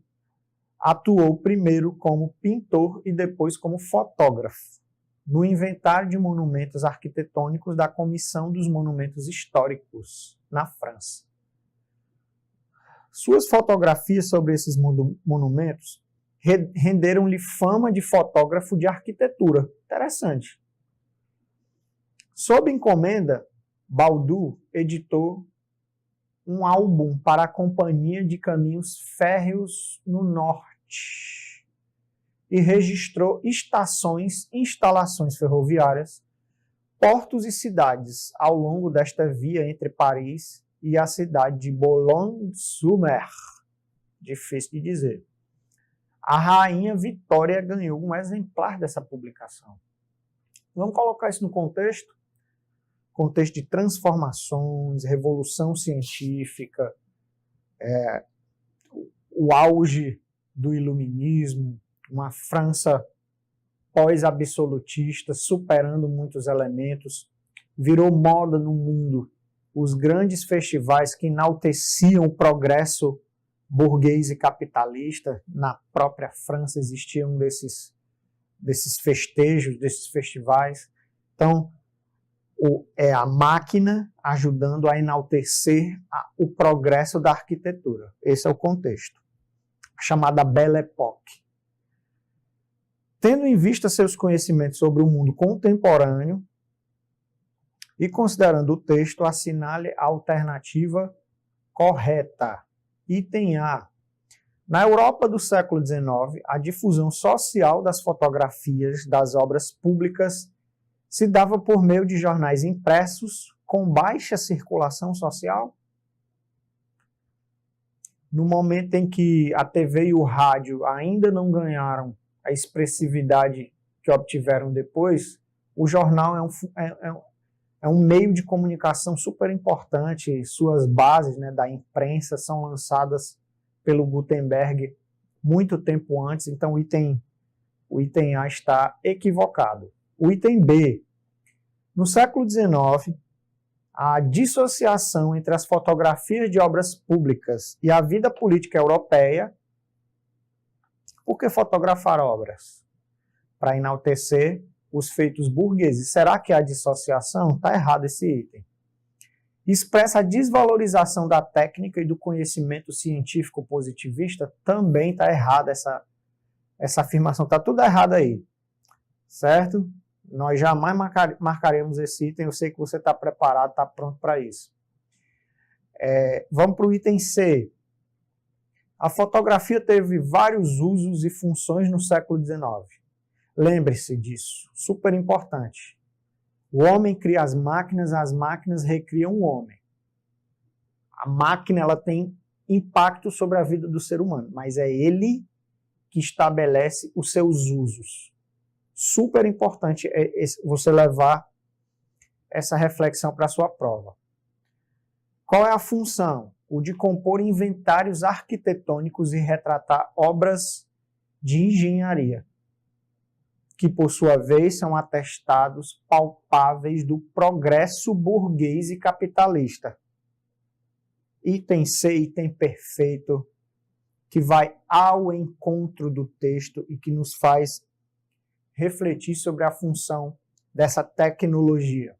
atuou primeiro como pintor e depois como fotógrafo no inventário de monumentos arquitetônicos da Comissão dos Monumentos Históricos, na França. Suas fotografias sobre esses monumentos renderam-lhe fama de fotógrafo de arquitetura. Interessante. Sob encomenda, Baudu editou um álbum para a Companhia de Caminhos Férreos no Norte e registrou estações, instalações ferroviárias, portos e cidades ao longo desta via entre Paris e a cidade de Boulogne-sur-Mer. Difícil de dizer. A Rainha Vitória ganhou um exemplar dessa publicação. Vamos colocar isso no contexto? Contexto de transformações, revolução científica, o auge do iluminismo, uma França pós-absolutista, superando muitos elementos, virou moda no mundo os grandes festivais que enalteciam o progresso burguês e capitalista. Na própria França existiam desses festejos, desses festivais. Então, é a máquina ajudando a enaltecer o progresso da arquitetura. Esse é o contexto. A chamada Belle Époque. Tendo em vista seus conhecimentos sobre o mundo contemporâneo e considerando o texto, assinale a alternativa correta. Item A. Na Europa do século XIX, a difusão social das fotografias das obras públicas se dava por meio de jornais impressos com baixa circulação social? No momento em que a TV e o rádio ainda não ganharam a expressividade que obtiveram depois, o jornal é um meio de comunicação super importante. Suas bases, né, da imprensa são lançadas pelo Gutenberg muito tempo antes, então o item A está equivocado. O item B. No século XIX, a dissociação entre as fotografias de obras públicas e a vida política europeia. Por que fotografar obras? Para enaltecer os feitos burgueses. Será que há dissociação? Está errado esse item. Expressa a desvalorização da técnica e do conhecimento científico positivista. Também está errada essa afirmação. Está tudo errado aí. Certo? Nós jamais marcaremos esse item. Eu sei que você está preparado, está pronto para isso. Vamos para o item C. A fotografia teve vários usos e funções no século XIX. Lembre-se disso, super importante. O homem cria as máquinas recriam o homem. A máquina ela tem impacto sobre a vida do ser humano, mas é ele que estabelece os seus usos. Super importante você levar essa reflexão para a sua prova. Qual é a função? O de compor inventários arquitetônicos e retratar obras de engenharia, que por sua vez são atestados palpáveis do progresso burguês e capitalista. Item C, item perfeito, que vai ao encontro do texto e que nos faz refletir sobre a função dessa tecnologia.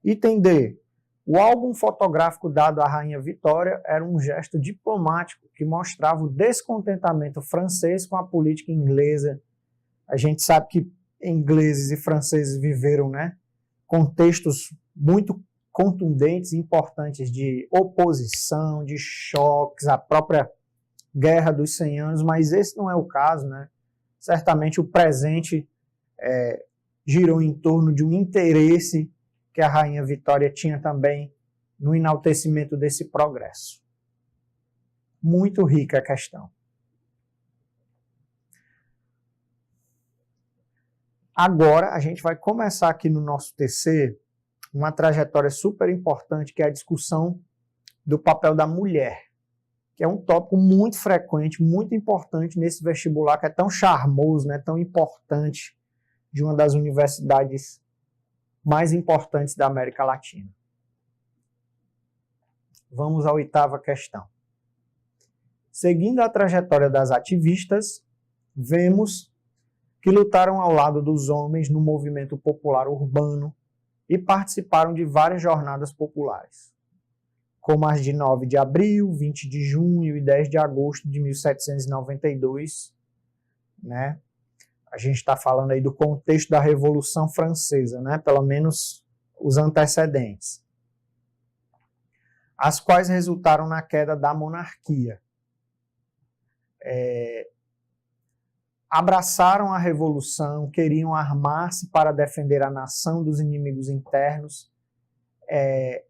Item D. O álbum fotográfico dado à Rainha Vitória era um gesto diplomático que mostrava o descontentamento francês com a política inglesa. A gente sabe que ingleses e franceses viveram, né, contextos muito contundentes e importantes de oposição, de choques, a própria Guerra dos 100 Anos, mas esse não é o caso, né? Certamente o presente girou em torno de um interesse que a Rainha Vitória tinha também no enaltecimento desse progresso. Muito rica a questão. Agora, a gente vai começar aqui no nosso TC uma trajetória super importante, que é a discussão do papel da mulher, que é um tópico muito frequente, muito importante nesse vestibular, que é tão charmoso, né, tão importante, de uma das universidades mais importantes da América Latina. Vamos à 8ª questão. Seguindo a trajetória das ativistas, vemos que lutaram ao lado dos homens no movimento popular urbano e participaram de várias jornadas populares, como as de 9 de abril, 20 de junho e 10 de agosto de 1792, né? A gente está falando aí do contexto da Revolução Francesa, né? Pelo menos os antecedentes, as quais resultaram na queda da monarquia. Abraçaram a revolução, queriam armar-se para defender a nação dos inimigos internos.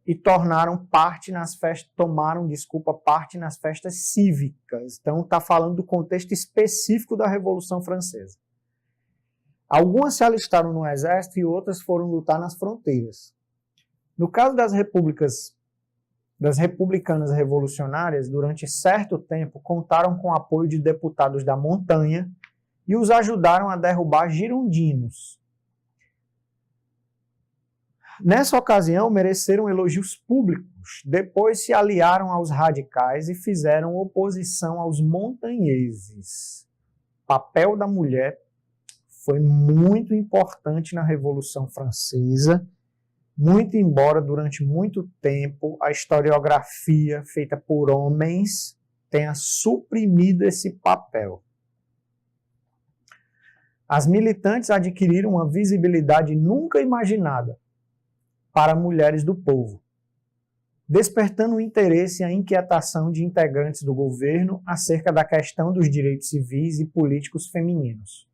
e tomaram parte nas festas cívicas. Então, está falando do contexto específico da Revolução Francesa. Algumas se alistaram no exército e outras foram lutar nas fronteiras. No caso das republicanas revolucionárias, durante certo tempo, contaram com o apoio de deputados da montanha e os ajudaram a derrubar girondinos. Nessa ocasião, mereceram elogios públicos, depois se aliaram aos radicais e fizeram oposição aos montanheses. O papel da mulher foi muito importante na Revolução Francesa, muito embora durante muito tempo a historiografia feita por homens tenha suprimido esse papel. As militantes adquiriram uma visibilidade nunca imaginada para mulheres do povo, despertando o interesse e a inquietação de integrantes do governo acerca da questão dos direitos civis e políticos femininos.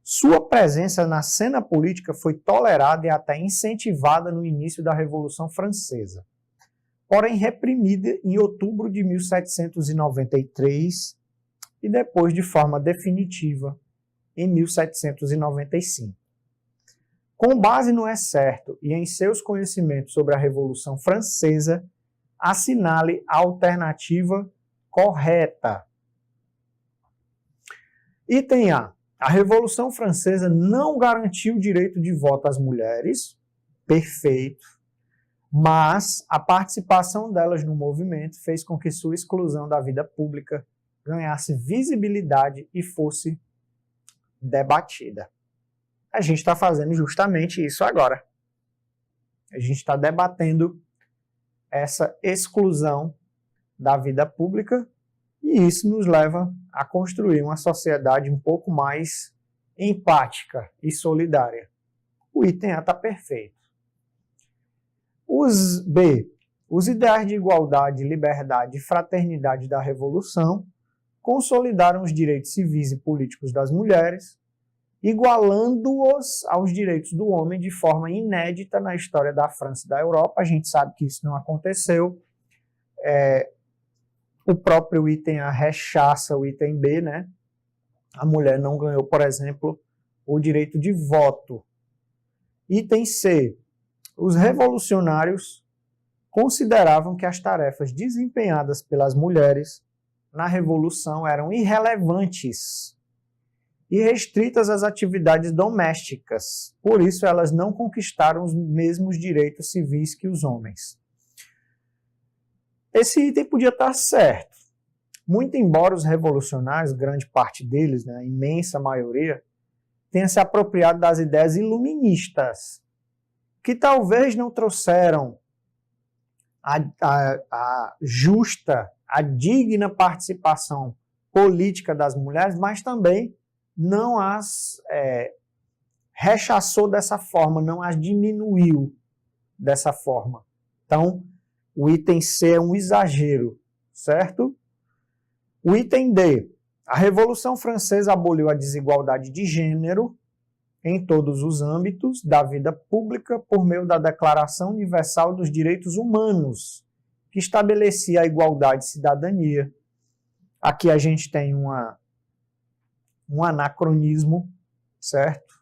Sua presença na cena política foi tolerada e até incentivada no início da Revolução Francesa, porém reprimida em outubro de 1793 e depois de forma definitiva em 1795. Com base no É Certo e em seus conhecimentos sobre a Revolução Francesa, assinale a alternativa correta. Item A. A Revolução Francesa não garantiu o direito de voto às mulheres, perfeito, mas a participação delas no movimento fez com que sua exclusão da vida pública ganhasse visibilidade e fosse debatida. A gente está fazendo justamente isso agora. A gente está debatendo essa exclusão da vida pública e isso nos leva a construir uma sociedade um pouco mais empática e solidária. O item A está perfeito. B. Os ideais de igualdade, liberdade e fraternidade da Revolução consolidaram os direitos civis e políticos das mulheres, igualando-os aos direitos do homem de forma inédita na história da França e da Europa. A gente sabe que isso não aconteceu. O próprio item A rechaça o item B, né? A mulher não ganhou, por exemplo, o direito de voto. Item C. Os revolucionários consideravam que as tarefas desempenhadas pelas mulheres na Revolução eram irrelevantes e restritas às atividades domésticas. Por isso, elas não conquistaram os mesmos direitos civis que os homens. Esse item podia estar certo. Muito embora os revolucionários, grande parte deles, né, a imensa maioria, tenha se apropriado das ideias iluministas, que talvez não trouxeram a justa, a digna participação política das mulheres, mas também não as rechaçou dessa forma, não as diminuiu dessa forma. Então, o item C é um exagero, certo? O item D. A Revolução Francesa aboliu a desigualdade de gênero em todos os âmbitos da vida pública por meio da Declaração Universal dos Direitos Humanos, que estabelecia a igualdade de cidadania. Aqui a gente tem um anacronismo, certo?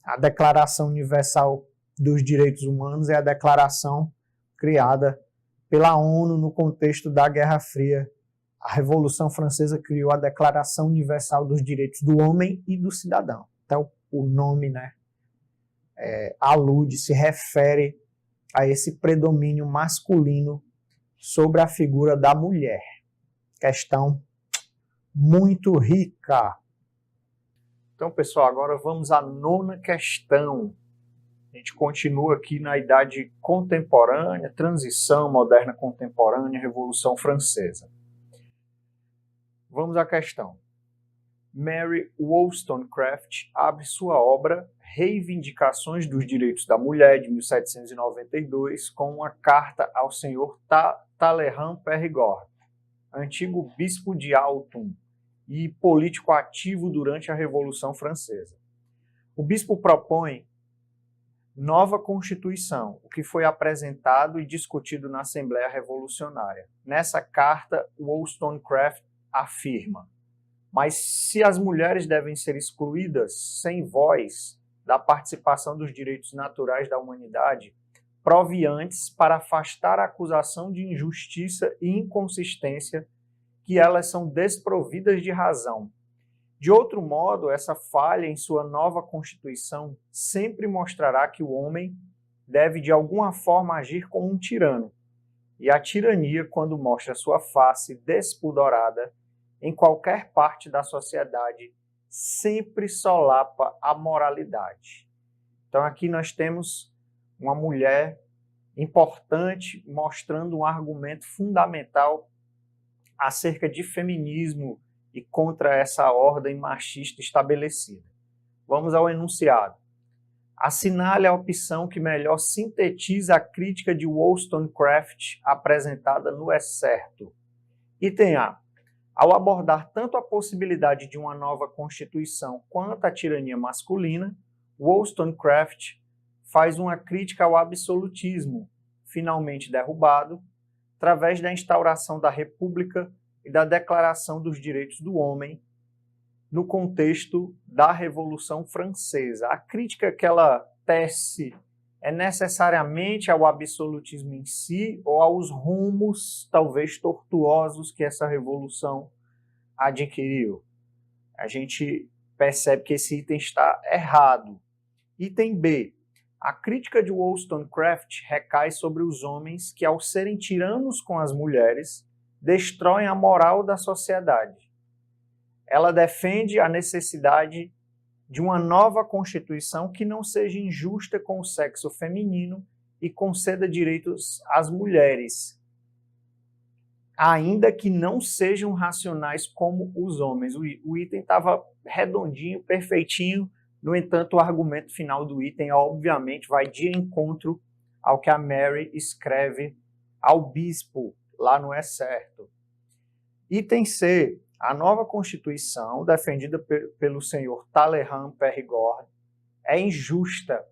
A Declaração Universal dos Direitos Humanos é a declaração criada pela ONU no contexto da Guerra Fria. A Revolução Francesa criou a Declaração Universal dos Direitos do Homem e do Cidadão. Então, o nome, né, alude, se refere a esse predomínio masculino sobre a figura da mulher. Questão muito rica. Então, pessoal, agora vamos à 9ª questão. A gente continua aqui na Idade Contemporânea, Transição Moderna Contemporânea, Revolução Francesa. Vamos à questão. Mary Wollstonecraft abre sua obra Reivindicações dos Direitos da Mulher, de 1792, com uma carta ao senhor Talleyrand Périgord, antigo bispo de Autun e político ativo durante a Revolução Francesa. O bispo propõe Nova Constituição, o que foi apresentado e discutido na Assembleia Revolucionária. Nessa carta, Wollstonecraft afirma: mas se as mulheres devem ser excluídas sem voz da participação dos direitos naturais da humanidade, prove antes, para afastar a acusação de injustiça e inconsistência, que elas são desprovidas de razão. De outro modo, essa falha em sua nova Constituição sempre mostrará que o homem deve de alguma forma agir como um tirano, e a tirania, quando mostra sua face despudorada em qualquer parte da sociedade, sempre solapa a moralidade. Então aqui nós temos uma mulher importante mostrando um argumento fundamental acerca de feminismo e contra essa ordem machista estabelecida. Vamos ao enunciado. Assinale a opção que melhor sintetiza a crítica de Wollstonecraft apresentada no excerto. Item A. Ao abordar tanto a possibilidade de uma nova Constituição quanto a tirania masculina, Wollstonecraft faz uma crítica ao absolutismo, finalmente derrubado, através da instauração da República e da Declaração dos Direitos do Homem, no contexto da Revolução Francesa. A crítica que ela tece é necessariamente ao absolutismo em si ou aos rumos, talvez tortuosos, que essa revolução adquiriu. A gente percebe que esse item está errado. Item B. A crítica de Wollstonecraft recai sobre os homens que, ao serem tiranos com as mulheres, destroem a moral da sociedade. Ela defende a necessidade de uma nova Constituição que não seja injusta com o sexo feminino e conceda direitos às mulheres, ainda que não sejam racionais como os homens. O item estava redondinho, perfeitinho. No entanto, o argumento final do item, obviamente, vai de encontro ao que a Mary escreve ao bispo, lá no excerto. Item C. A nova Constituição, defendida pelo senhor Talleyrand Perigord, é injusta,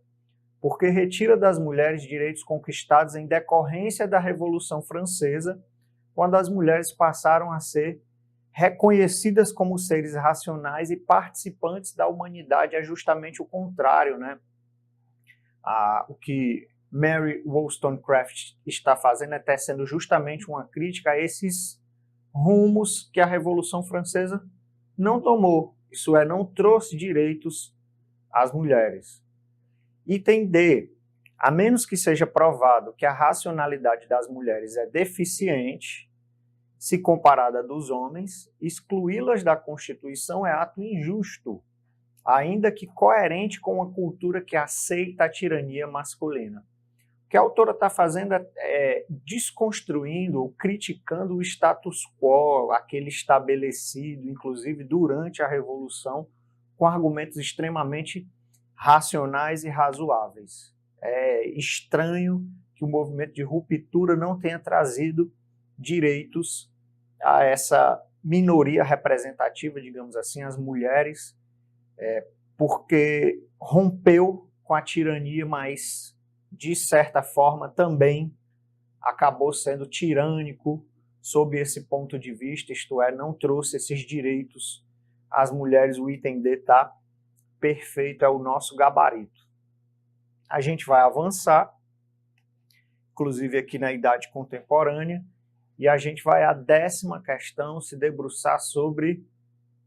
porque retira das mulheres direitos conquistados em decorrência da Revolução Francesa, quando as mulheres passaram a ser reconhecidas como seres racionais e participantes da humanidade. É justamente o contrário, né? O que Mary Wollstonecraft está fazendo é tecendo justamente uma crítica a esses rumos que a Revolução Francesa não tomou, isso é, não trouxe direitos às mulheres. Item D. A menos que seja provado que a racionalidade das mulheres é deficiente, se comparada à dos homens, excluí-las da Constituição é ato injusto, ainda que coerente com uma cultura que aceita a tirania masculina. O que a autora está fazendo é desconstruindo ou criticando o status quo, aquele estabelecido, inclusive durante a Revolução, com argumentos extremamente racionais e razoáveis. É estranho que o movimento de ruptura não tenha trazido direitos a essa minoria representativa, digamos assim, as mulheres, porque rompeu com a tirania, mas de certa forma também acabou sendo tirânico sob esse ponto de vista, isto é, não trouxe esses direitos às mulheres. O item D está perfeito, é o nosso gabarito. A gente vai avançar, inclusive aqui na idade contemporânea, e a gente vai à 10ª questão, se debruçar sobre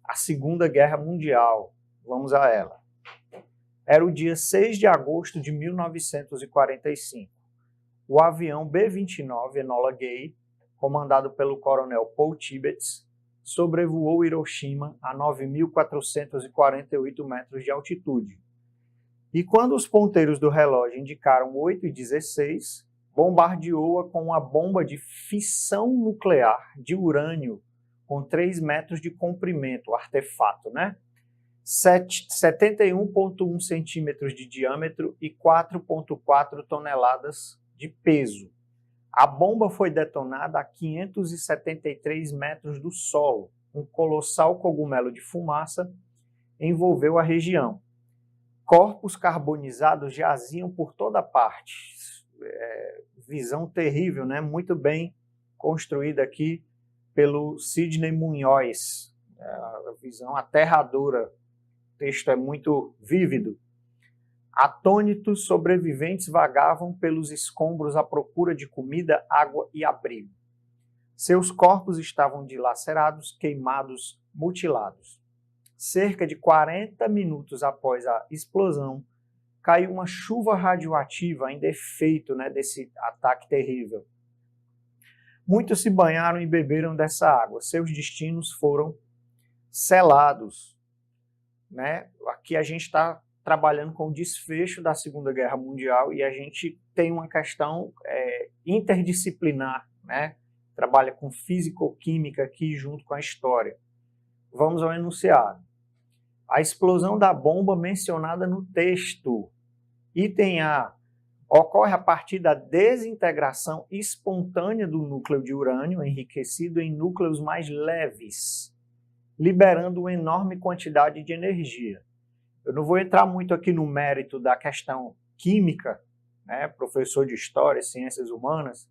a Segunda Guerra Mundial. Vamos a ela. Era o dia 6 de agosto de 1945. O avião B-29 Enola Gay, comandado pelo coronel Paul Tibbets, sobrevoou Hiroshima a 9.448 metros de altitude. E quando os ponteiros do relógio indicaram 8h16, bombardeou-a com uma bomba de fissão nuclear de urânio com 3 metros de comprimento, artefato, né? 71,1 centímetros de diâmetro e 4,4 toneladas de peso. A bomba foi detonada a 573 metros do solo. Um colossal cogumelo de fumaça envolveu a região. Corpos carbonizados jaziam por toda parte. Visão terrível, né? Muito bem construída aqui pelo Sidney Munhoz. A visão aterradora. O texto é muito vívido. Atônitos, sobreviventes vagavam pelos escombros à procura de comida, água e abrigo. Seus corpos estavam dilacerados, queimados, mutilados. Cerca de 40 minutos após a explosão, caiu uma chuva radioativa, ainda efeito, né, desse ataque terrível. Muitos se banharam e beberam dessa água. Seus destinos foram selados. Né? Aqui a gente está trabalhando com o desfecho da Segunda Guerra Mundial e a gente tem uma questão interdisciplinar, né? Trabalha com físico-química aqui junto com a história. Vamos ao enunciado. A explosão da bomba mencionada no texto. Item A. Ocorre a partir da desintegração espontânea do núcleo de urânio, enriquecido em núcleos mais leves, liberando uma enorme quantidade de energia. Eu não vou entrar muito aqui no mérito da questão química, né, professor de História, Ciências Humanas,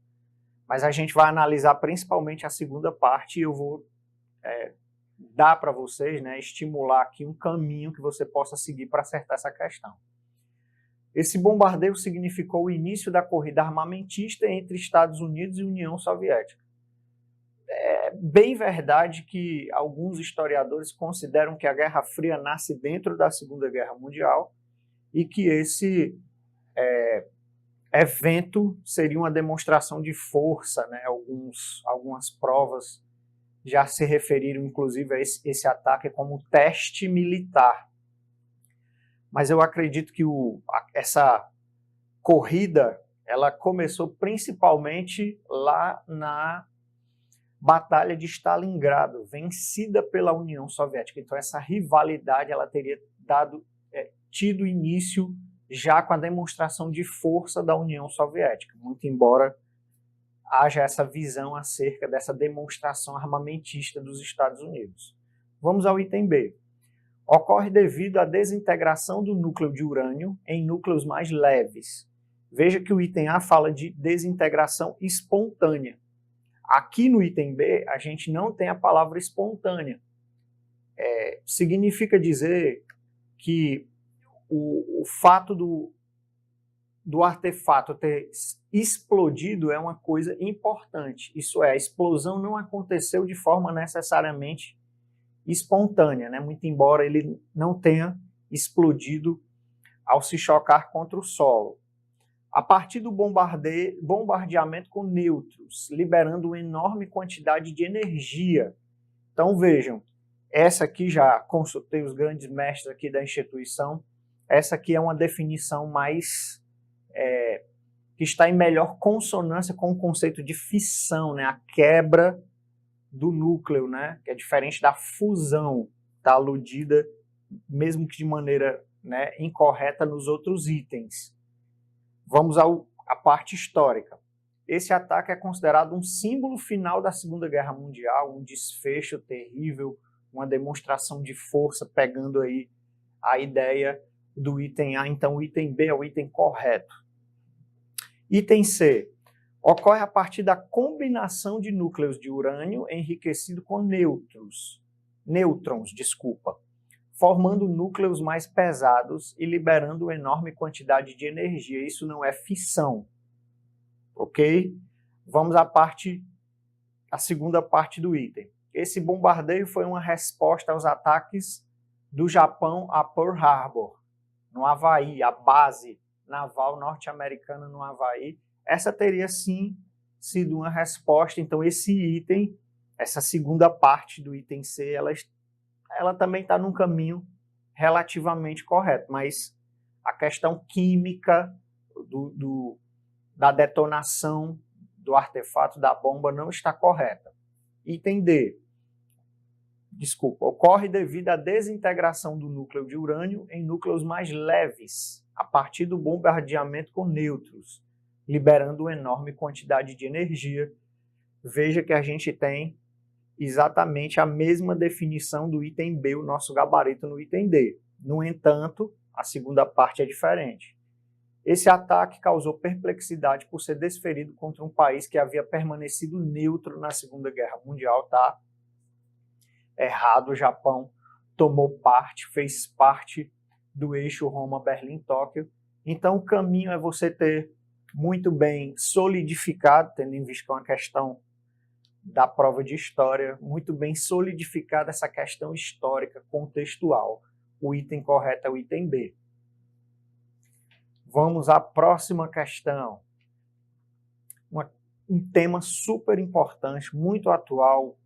mas a gente vai analisar principalmente a segunda parte e eu vou dar para vocês, né, estimular aqui um caminho que você possa seguir para acertar essa questão. Esse bombardeio significou o início da corrida armamentista entre Estados Unidos e União Soviética. É bem verdade que alguns historiadores consideram que a Guerra Fria nasce dentro da Segunda Guerra Mundial e que esse evento seria uma demonstração de força, né? Algumas provas já se referiram, inclusive, a esse ataque como teste militar. Mas eu acredito que essa corrida ela começou principalmente lá na Batalha de Stalingrado, vencida pela União Soviética. Então essa rivalidade ela teria tido início já com a demonstração de força da União Soviética, muito embora haja essa visão acerca dessa demonstração armamentista dos Estados Unidos. Vamos ao item B. Ocorre devido à desintegração do núcleo de urânio em núcleos mais leves. Veja que o item A fala de desintegração espontânea. Aqui no item B, a gente não tem a palavra espontânea. Significa dizer que o fato do artefato ter explodido é uma coisa importante. Isso é, a explosão não aconteceu de forma necessariamente espontânea, né? Muito embora ele não tenha explodido ao se chocar contra o solo. A partir do bombardeamento com nêutrons, liberando uma enorme quantidade de energia. Então vejam, essa aqui já consultei os grandes mestres aqui da instituição, essa aqui é uma definição mais que está em melhor consonância com o conceito de fissão, né? A quebra do núcleo, né? Que é diferente da fusão, está aludida, mesmo que de maneira, né, incorreta nos outros itens. Vamos à parte histórica. Esse ataque é considerado um símbolo final da Segunda Guerra Mundial, um desfecho terrível, uma demonstração de força, pegando aí a ideia do item A. Então o item B é o item correto. Item C. Ocorre a partir da combinação de núcleos de urânio enriquecido com nêutrons, formando núcleos mais pesados e liberando uma enorme quantidade de energia. Isso não é fissão, ok? Vamos à segunda parte do item. Esse bombardeio foi uma resposta aos ataques do Japão a Pearl Harbor, no Havaí, a base naval norte-americana no Havaí. Essa teria sim sido uma resposta. Então esse item, essa segunda parte do item C, ela também está num caminho relativamente correto, mas a questão química da detonação do artefato da bomba não está correta. Item D. Ocorre devido à desintegração do núcleo de urânio em núcleos mais leves, a partir do bombardeamento com nêutrons, liberando uma enorme quantidade de energia. Veja que a gente tem exatamente a mesma definição do item B, o nosso gabarito no item D. No entanto, A segunda parte é diferente. Esse ataque causou perplexidade por ser desferido contra um país que havia permanecido neutro na Segunda Guerra Mundial, tá? Errado, o Japão tomou parte, fez parte do eixo Roma-Berlim-Tóquio. Então o caminho é você ter muito bem solidificado, tendo em vista uma questão da prova de história, muito bem solidificada essa questão histórica, contextual. O item correto é o item B. Vamos à próxima questão. Um tema super importante, muito atual,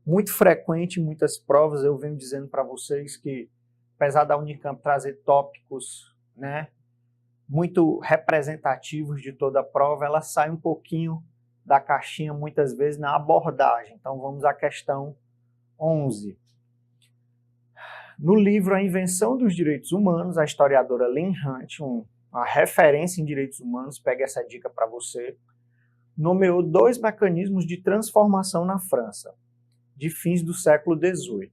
muito frequente em muitas provas. Eu venho dizendo para vocês que, apesar da Unicamp trazer tópicos, né, muito representativos de toda a prova, ela sai um pouquinho da caixinha muitas vezes na abordagem. Então vamos à questão 11. No livro A Invenção dos Direitos Humanos, a historiadora Lynn Hunt, uma referência em direitos humanos, pega essa dica para você, nomeou 2 mecanismos de transformação na França, de fins do século XVIII.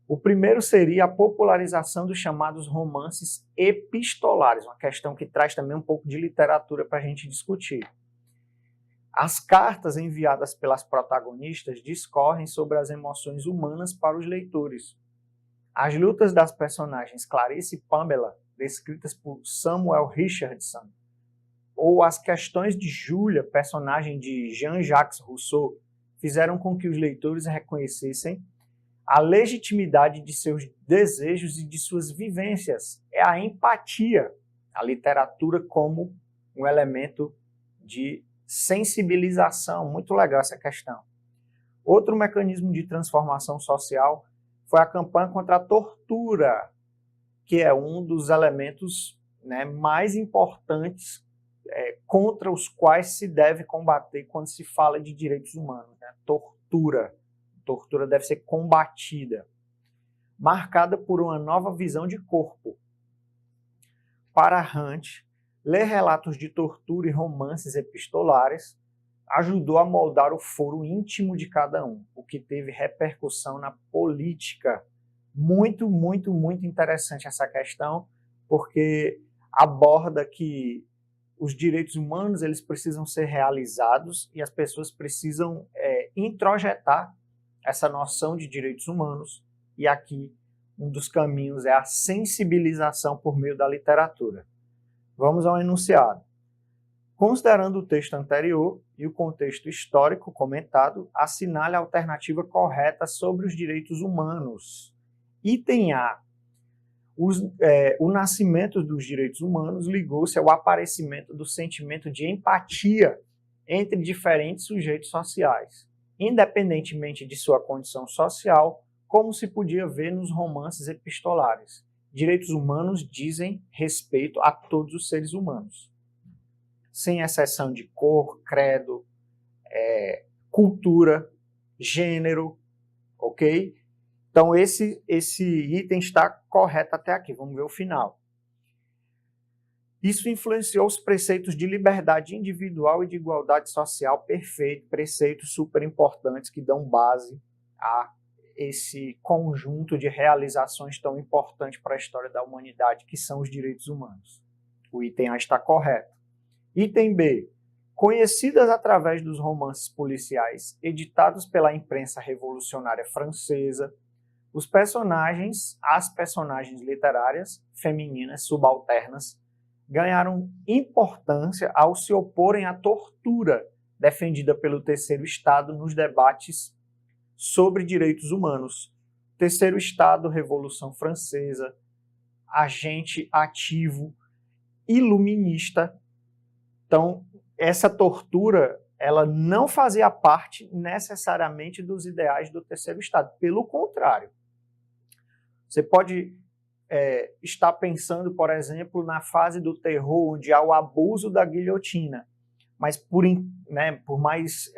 O primeiro seria a popularização dos chamados romances epistolares, uma questão que traz também um pouco de literatura para a gente discutir. As cartas enviadas pelas protagonistas discorrem sobre as emoções humanas para os leitores. As lutas das personagens Clarice e Pamela, descritas por Samuel Richardson, ou as questões de Julia, personagem de Jean-Jacques Rousseau, fizeram com que os leitores reconhecessem a legitimidade de seus desejos e de suas vivências. É a empatia, a literatura como um elemento de sensibilização. Muito legal essa questão. Outro mecanismo de transformação social foi a campanha contra a tortura, que é um dos elementos, né, mais importantes contra os quais se deve combater quando se fala de direitos humanos. Né? Tortura. Tortura deve ser combatida. Marcada por uma nova visão de corpo. Para Hunt, ler relatos de tortura e romances epistolares ajudou a moldar o foro íntimo de cada um, o que teve repercussão na política. Muito, muito, muito interessante essa questão, porque aborda que os direitos humanos eles precisam ser realizados e as pessoas precisam introjetar essa noção de direitos humanos, e aqui um dos caminhos é a sensibilização por meio da literatura. Vamos ao enunciado. Considerando o texto anterior e o contexto histórico comentado, assinale a alternativa correta sobre os direitos humanos. Item A. O nascimento dos direitos humanos ligou-se ao aparecimento do sentimento de empatia entre diferentes sujeitos sociais, independentemente de sua condição social, como se podia ver nos romances epistolares. Direitos humanos dizem respeito a todos os seres humanos, sem exceção de cor, credo, cultura, gênero, ok? Então esse item está correto até aqui, vamos ver o final. Isso influenciou os preceitos de liberdade individual e de igualdade social, perfeito, preceitos super importantes que dão base a esse conjunto de realizações tão importantes para a história da humanidade, que são os direitos humanos. O item A está correto. Item B. Conhecidas através dos romances policiais editados pela imprensa revolucionária francesa, as personagens literárias femininas subalternas ganharam importância ao se oporem à tortura defendida pelo Terceiro Estado nos debates sobre direitos humanos. Terceiro Estado, Revolução Francesa, agente ativo, iluminista. Então, essa tortura, ela não fazia parte necessariamente dos ideais do Terceiro Estado. Pelo contrário, você pode estar pensando, por exemplo, na fase do terror, onde há o abuso da guilhotina, mas por mais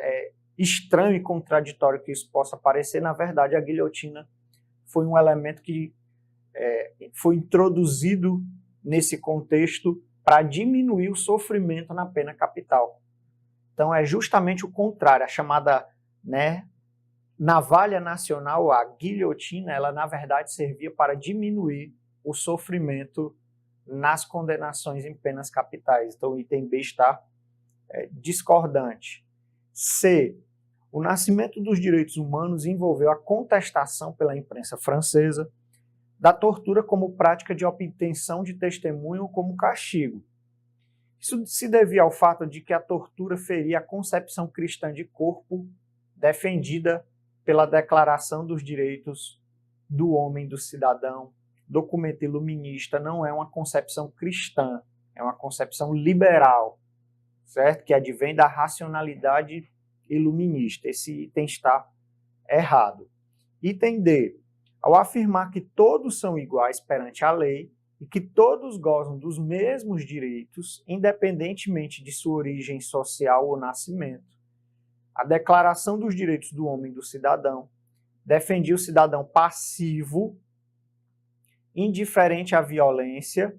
estranho e contraditório que isso possa parecer, na verdade a guilhotina foi um elemento que foi introduzido nesse contexto para diminuir o sofrimento na pena capital. Então é justamente o contrário, a chamada navalha nacional, a guilhotina, ela na verdade servia para diminuir o sofrimento nas condenações em penas capitais. Então, o item B está discordante. C. O nascimento dos direitos humanos envolveu a contestação pela imprensa francesa da tortura como prática de obtenção de testemunho ou como castigo. Isso se devia ao fato de que a tortura feria a concepção cristã de corpo defendida pela Declaração dos Direitos do Homem e do Cidadão. Documento iluminista não é uma concepção cristã, é uma concepção liberal, certo? Que advém da racionalidade iluminista. Esse item está errado. Item D. Ao afirmar que todos são iguais perante a lei e que todos gozam dos mesmos direitos, independentemente de sua origem social ou nascimento, a Declaração dos Direitos do Homem e do Cidadão defendia o cidadão passivo, indiferente à violência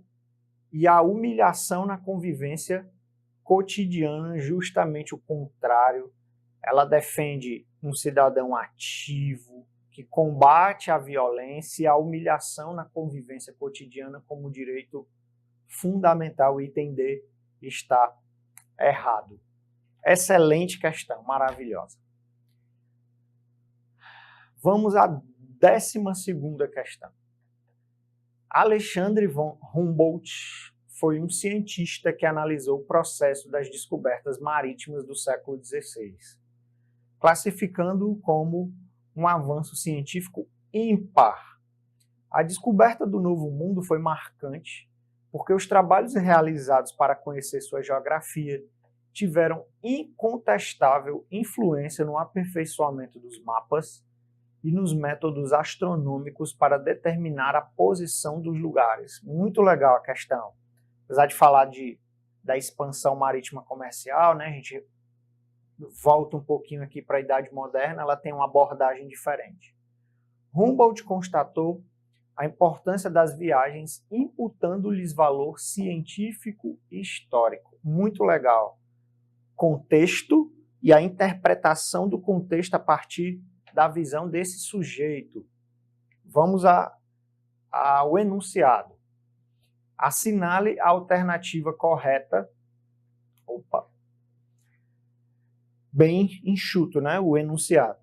e à humilhação na convivência cotidiana, justamente o contrário. Ela defende um cidadão ativo, que combate a violência e a humilhação na convivência cotidiana como direito fundamental. O item D está errado. Excelente questão, maravilhosa. Vamos à 12ª questão. Alexandre von Humboldt foi um cientista que analisou o processo das descobertas marítimas do século XVI, classificando-o como um avanço científico ímpar. A descoberta do Novo Mundo foi marcante porque os trabalhos realizados para conhecer sua geografia tiveram incontestável influência no aperfeiçoamento dos mapas e nos métodos astronômicos para determinar a posição dos lugares. Muito legal a questão. Apesar de falar da expansão marítima comercial, né, a gente volta um pouquinho aqui para a Idade Moderna, ela tem uma abordagem diferente. Humboldt constatou a importância das viagens, imputando-lhes valor científico e histórico. Muito legal. Contexto e a interpretação do contexto a partir da visão desse sujeito. Vamos ao enunciado. Assinale a alternativa correta. Bem enxuto, né? O enunciado.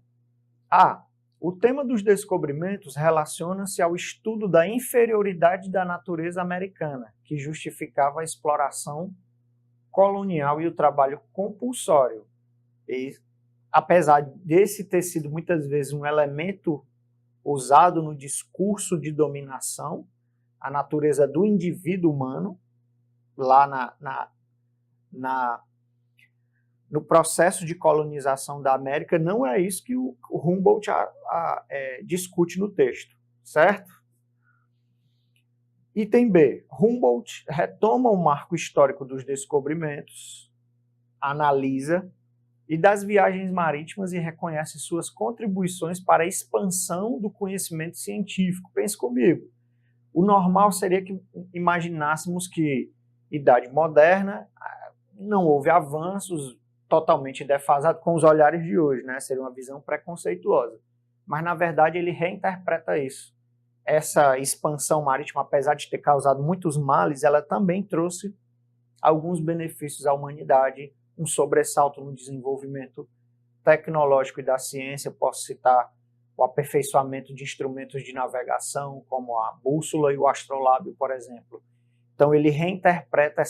A. O tema dos descobrimentos relaciona-se ao estudo da inferioridade da natureza americana, que justificava a exploração colonial e o trabalho compulsório. E, apesar desse ter sido muitas vezes um elemento usado no discurso de dominação, a natureza do indivíduo humano, lá no processo de colonização da América, não é isso que o Humboldt discute no texto, certo? Item B. Humboldt retoma o marco histórico dos descobrimentos, analisa e das viagens marítimas e reconhece suas contribuições para a expansão do conhecimento científico. Pense comigo. O normal seria que imaginássemos que Idade Moderna não houve avanços, totalmente defasado com os olhares de hoje, né? Seria uma visão preconceituosa. Mas, na verdade, ele reinterpreta isso. Essa expansão marítima, apesar de ter causado muitos males, ela também trouxe alguns benefícios à humanidade, um sobressalto no desenvolvimento tecnológico e da ciência. Posso citar o aperfeiçoamento de instrumentos de navegação, como a bússola e o astrolábio, por exemplo. Então, ele reinterpreta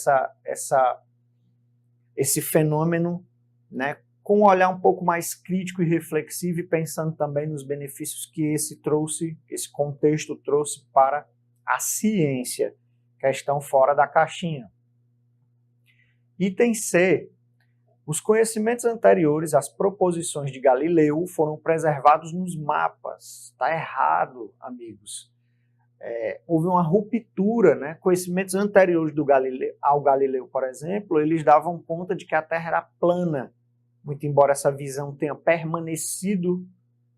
esse fenômeno, né, com um olhar um pouco mais crítico e reflexivo e pensando também nos benefícios que esse contexto trouxe para a ciência, questão fora da caixinha. Item C. Os conhecimentos anteriores às proposições de Galileu foram preservados nos mapas. Está errado, amigos. Houve uma ruptura, né? Conhecimentos anteriores ao Galileu, por exemplo, eles davam conta de que a Terra era plana, muito embora essa visão tenha permanecido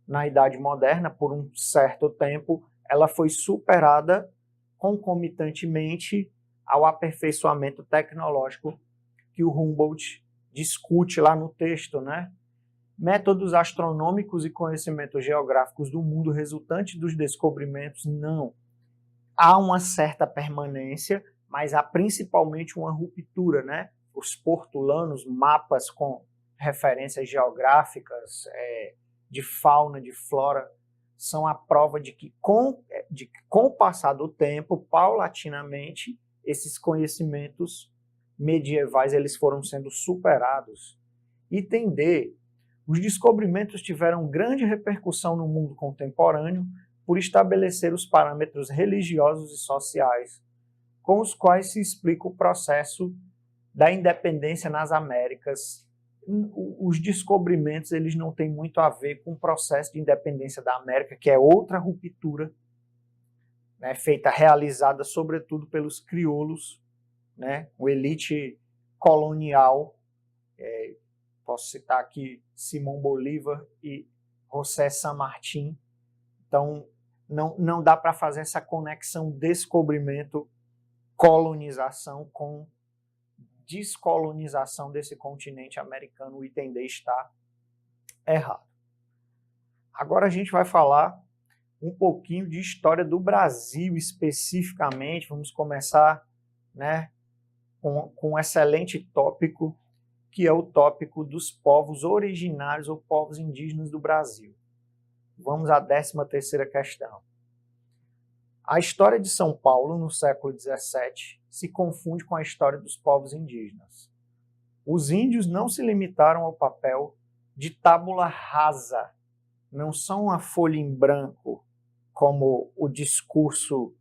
na Idade Moderna por um certo tempo, ela foi superada concomitantemente ao aperfeiçoamento tecnológico que o Humboldt discute lá no texto, né? Métodos astronômicos e conhecimentos geográficos do mundo resultantes dos descobrimentos, não. há uma certa permanência, mas há principalmente uma ruptura, né? Os portulanos, mapas com referências geográficas, de fauna, de flora, são a prova de que com o passar do tempo, paulatinamente, esses conhecimentos medievais eles foram sendo superados. Item D. Os descobrimentos tiveram grande repercussão no mundo contemporâneo por estabelecer os parâmetros religiosos e sociais, com os quais se explica o processo da independência nas Américas. Os descobrimentos eles não têm muito a ver com o processo de independência da América, que é outra ruptura, né, realizada sobretudo pelos crioulos, né, uma elite colonial. Posso citar aqui Simão Bolívar e José San Martín. Então, não dá para fazer essa conexão descobrimento-colonização com descolonização desse continente americano. O item D está errado. Agora a gente vai falar um pouquinho de história do Brasil especificamente. Vamos começar, né, com um excelente tópico, que é o tópico dos povos originários ou povos indígenas do Brasil. Vamos à 13ª questão. A história de São Paulo, no século XVII, se confunde com a história dos povos indígenas. Os índios não se limitaram ao papel de tábula rasa, não são uma folha em branco, como o discurso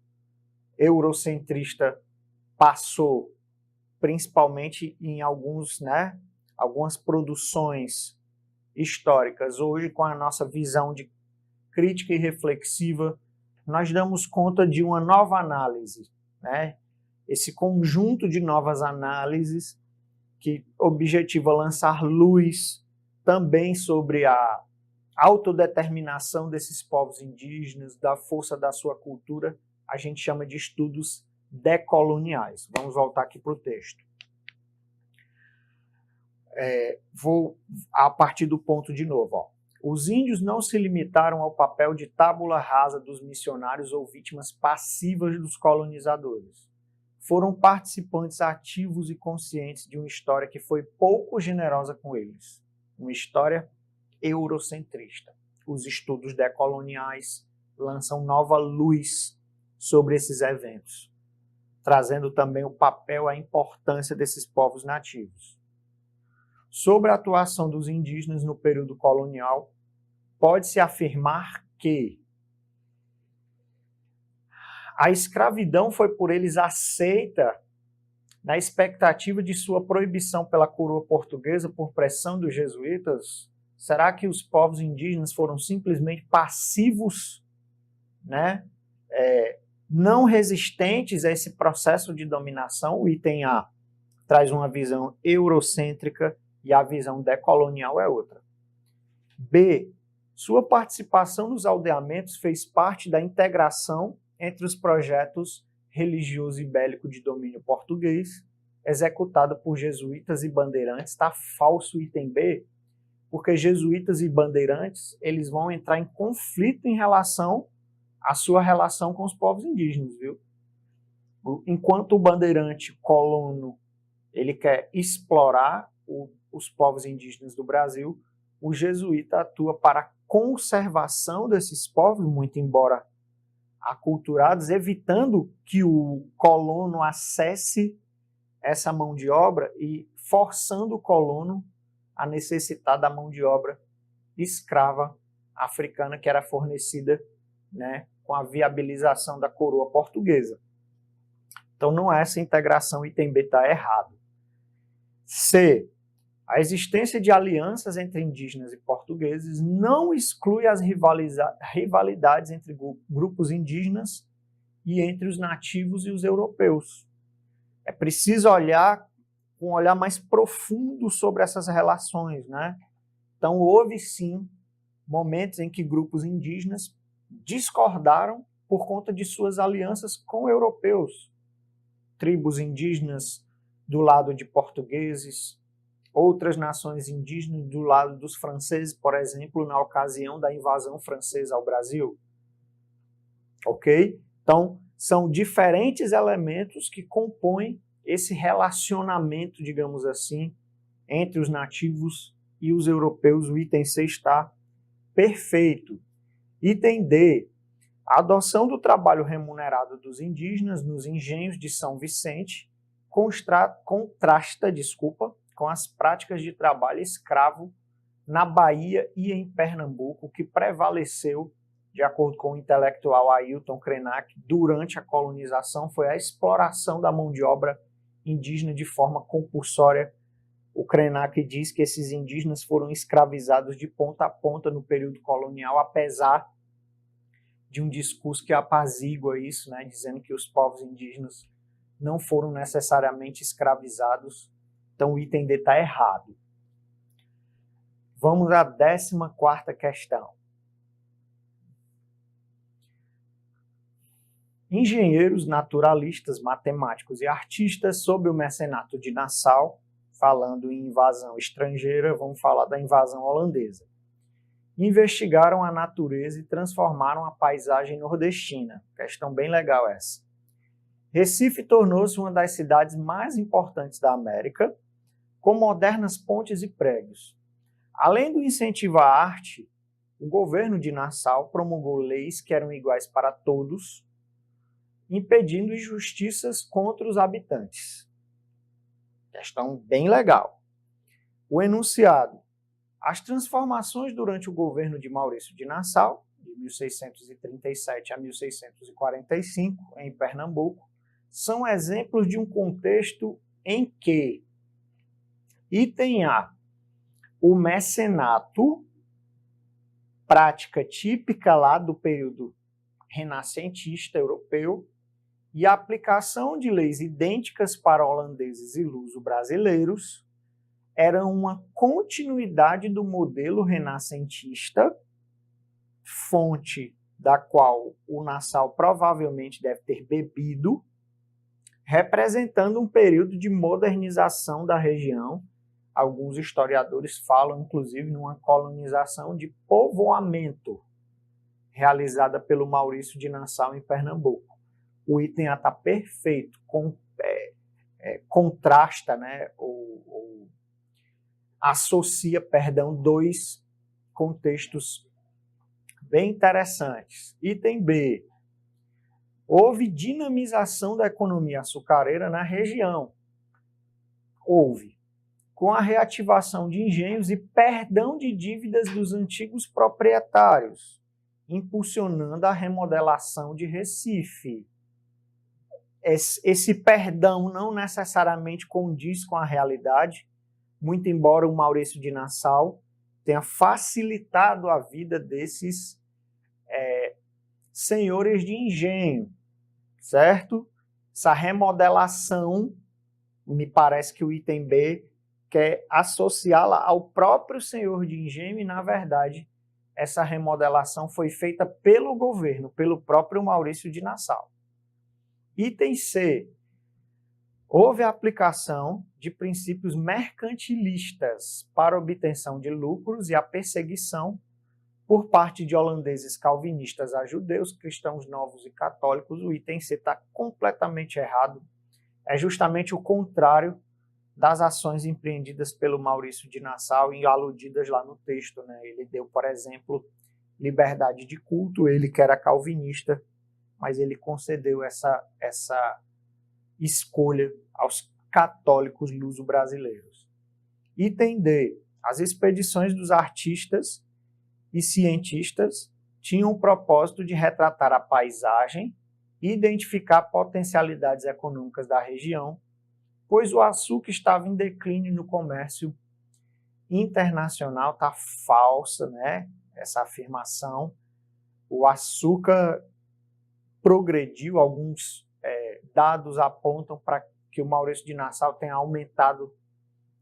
eurocentrista passou, principalmente em algumas produções históricas. Hoje, com a nossa visão de crítica e reflexiva, nós damos conta de uma nova análise, né? Esse conjunto de novas análises que objetiva lançar luz também sobre a autodeterminação desses povos indígenas, da força da sua cultura, a gente chama de estudos decoloniais. Vamos voltar aqui para o texto. Vou a partir do ponto de novo. Ó. Os índios não se limitaram ao papel de tábula rasa dos missionários ou vítimas passivas dos colonizadores. Foram participantes ativos e conscientes de uma história que foi pouco generosa com eles. Uma história eurocentrista. Os estudos decoloniais lançam nova luz sobre esses eventos, trazendo também o papel e a importância desses povos nativos. Sobre a atuação dos indígenas no período colonial, pode-se afirmar que a escravidão foi por eles aceita na expectativa de sua proibição pela coroa portuguesa por pressão dos jesuítas. Será que os povos indígenas foram simplesmente passivos, né? Não resistentes a esse processo de dominação? O item A traz uma visão eurocêntrica e a visão decolonial é outra. B. Sua participação nos aldeamentos fez parte da integração entre os projetos religioso e bélico de domínio português, executado por jesuítas e bandeirantes. Está falso o item B, porque jesuítas e bandeirantes eles vão entrar em conflito em relação à sua relação com os povos indígenas, viu? Enquanto o bandeirante colono ele quer explorar os povos indígenas do Brasil, o jesuíta atua para a conservação desses povos, muito embora aculturados, evitando que o colono acesse essa mão de obra e forçando o colono a necessitar da mão de obra escrava africana que era fornecida, né, com a viabilização da coroa portuguesa. Então não é essa integração, item B está errado. C. A existência de alianças entre indígenas e portugueses não exclui as rivalidades entre grupos indígenas e entre os nativos e os europeus. É preciso olhar com um olhar mais profundo sobre essas relações, né? Então houve sim momentos em que grupos indígenas discordaram por conta de suas alianças com europeus. Tribos indígenas do lado de portugueses, outras nações indígenas do lado dos franceses, por exemplo, na ocasião da invasão francesa ao Brasil. Ok? Então, São diferentes elementos que compõem esse relacionamento, digamos assim, entre os nativos e os europeus. O item C está perfeito. Item D. A adoção do trabalho remunerado dos indígenas nos engenhos de São Vicente contrasta com as práticas de trabalho escravo na Bahia e em Pernambuco, que prevaleceu, de acordo com o intelectual Ailton Krenak, durante a colonização, foi a exploração da mão de obra indígena de forma compulsória. O Krenak diz que esses indígenas foram escravizados de ponta a ponta no período colonial, apesar de um discurso que apazigua isso, né, dizendo que os povos indígenas não foram necessariamente escravizados. Então o item D está errado. Vamos à 14ª questão. Engenheiros, naturalistas, matemáticos e artistas, sob o mecenato de Nassau, falando em invasão estrangeira, vamos falar da invasão holandesa, investigaram a natureza e transformaram a paisagem nordestina. Questão bem legal essa. Recife tornou-se uma das cidades mais importantes da América, com modernas pontes e prédios. Além do incentivo à arte, o governo de Nassau promulgou leis que eram iguais para todos, impedindo injustiças contra os habitantes. Questão bem legal. O enunciado. As transformações durante o governo de Maurício de Nassau, de 1637 a 1645, em Pernambuco, são exemplos de um contexto em que, item A, o mecenato, prática típica lá do período renascentista europeu, e a aplicação de leis idênticas para holandeses e luso-brasileiros eram uma continuidade do modelo renascentista, fonte da qual o Nassau provavelmente deve ter bebido, representando um período de modernização da região. Alguns historiadores falam, inclusive, numa colonização de povoamento realizada pelo Maurício de Nassau em Pernambuco. O item A está perfeito, contrasta, né, ou associa, dois contextos bem interessantes. Item B. Houve dinamização da economia açucareira na região. Houve. Com a reativação de engenhos e perdão de dívidas dos antigos proprietários, impulsionando a remodelação de Recife. Esse perdão não necessariamente condiz com a realidade, muito embora o Maurício de Nassau tenha facilitado a vida desses senhores de engenho, certo? Essa remodelação, me parece que o item B quer associá-la ao próprio senhor de engenho e, na verdade, essa remodelação foi feita pelo governo, pelo próprio Maurício de Nassau. Item C. Houve a aplicação de princípios mercantilistas para obtenção de lucros e a perseguição por parte de holandeses calvinistas a judeus, cristãos novos e católicos. O item C está completamente errado. É justamente o contrário das ações empreendidas pelo Maurício de Nassau e aludidas lá no texto, né? Ele deu, por exemplo, liberdade de culto, ele que era calvinista, mas ele concedeu essa escolha aos católicos luso-brasileiros. Item D. As expedições dos artistas e cientistas tinham o propósito de retratar a paisagem e identificar potencialidades econômicas da região, pois o açúcar estava em declínio no comércio internacional. Está falsa, né, essa afirmação. O açúcar progrediu, alguns dados apontam para que o Maurício de Nassau tenha aumentado,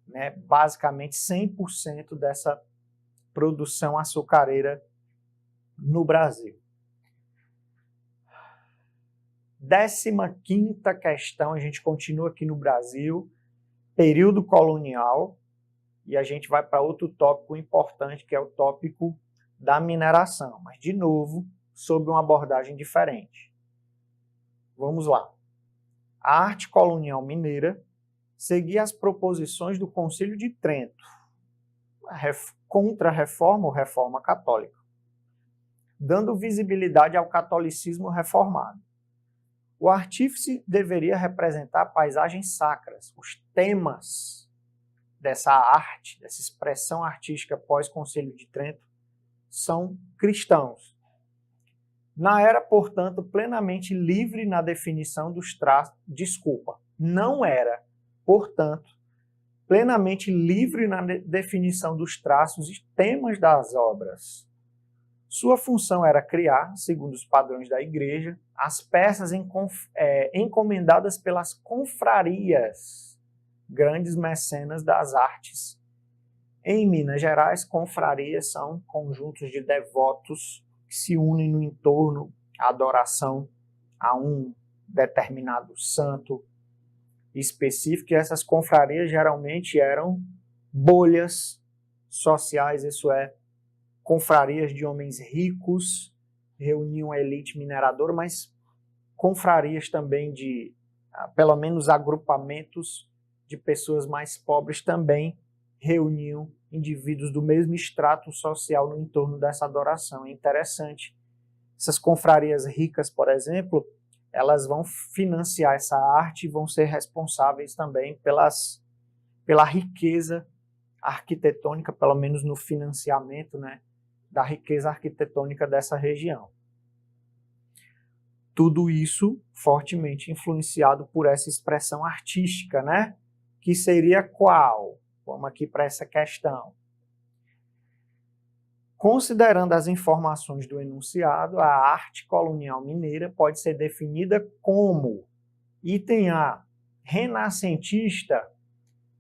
né, basicamente 100% dessa produção açucareira no Brasil. 15ª questão, a gente continua aqui no Brasil, período colonial, e a gente vai para outro tópico importante, que é o tópico da mineração, mas, de novo, sob uma abordagem diferente. Vamos lá. A arte colonial mineira seguia as proposições do Concílio de Trento, contra a reforma ou reforma católica, dando visibilidade ao catolicismo reformado. O artífice deveria representar paisagens sacras, os temas dessa arte, dessa expressão artística pós-Concílio de Trento, são cristãos. Não era, portanto, plenamente livre na definição dos traços. Não era, portanto, plenamente livre na definição dos traços e temas das obras. Sua função era criar, segundo os padrões da Igreja, as peças encomendadas pelas confrarias, grandes mecenas das artes. Em Minas Gerais, confrarias são conjuntos de devotos que se unem no entorno à adoração a um determinado santo específico, e essas confrarias geralmente eram bolhas sociais, isso é, confrarias de homens ricos, reuniam a elite mineradora, mas confrarias também de, pelo menos agrupamentos de pessoas mais pobres também reuniam indivíduos do mesmo extrato social no entorno dessa adoração. É interessante. Essas confrarias ricas, por exemplo, elas vão financiar essa arte e vão ser responsáveis também pela riqueza arquitetônica, pelo menos no financiamento, né, da riqueza arquitetônica dessa região. Tudo isso fortemente influenciado por essa expressão artística, né, que seria qual? Vamos aqui para essa questão. Considerando as informações do enunciado, a arte colonial mineira pode ser definida como item A, renascentista,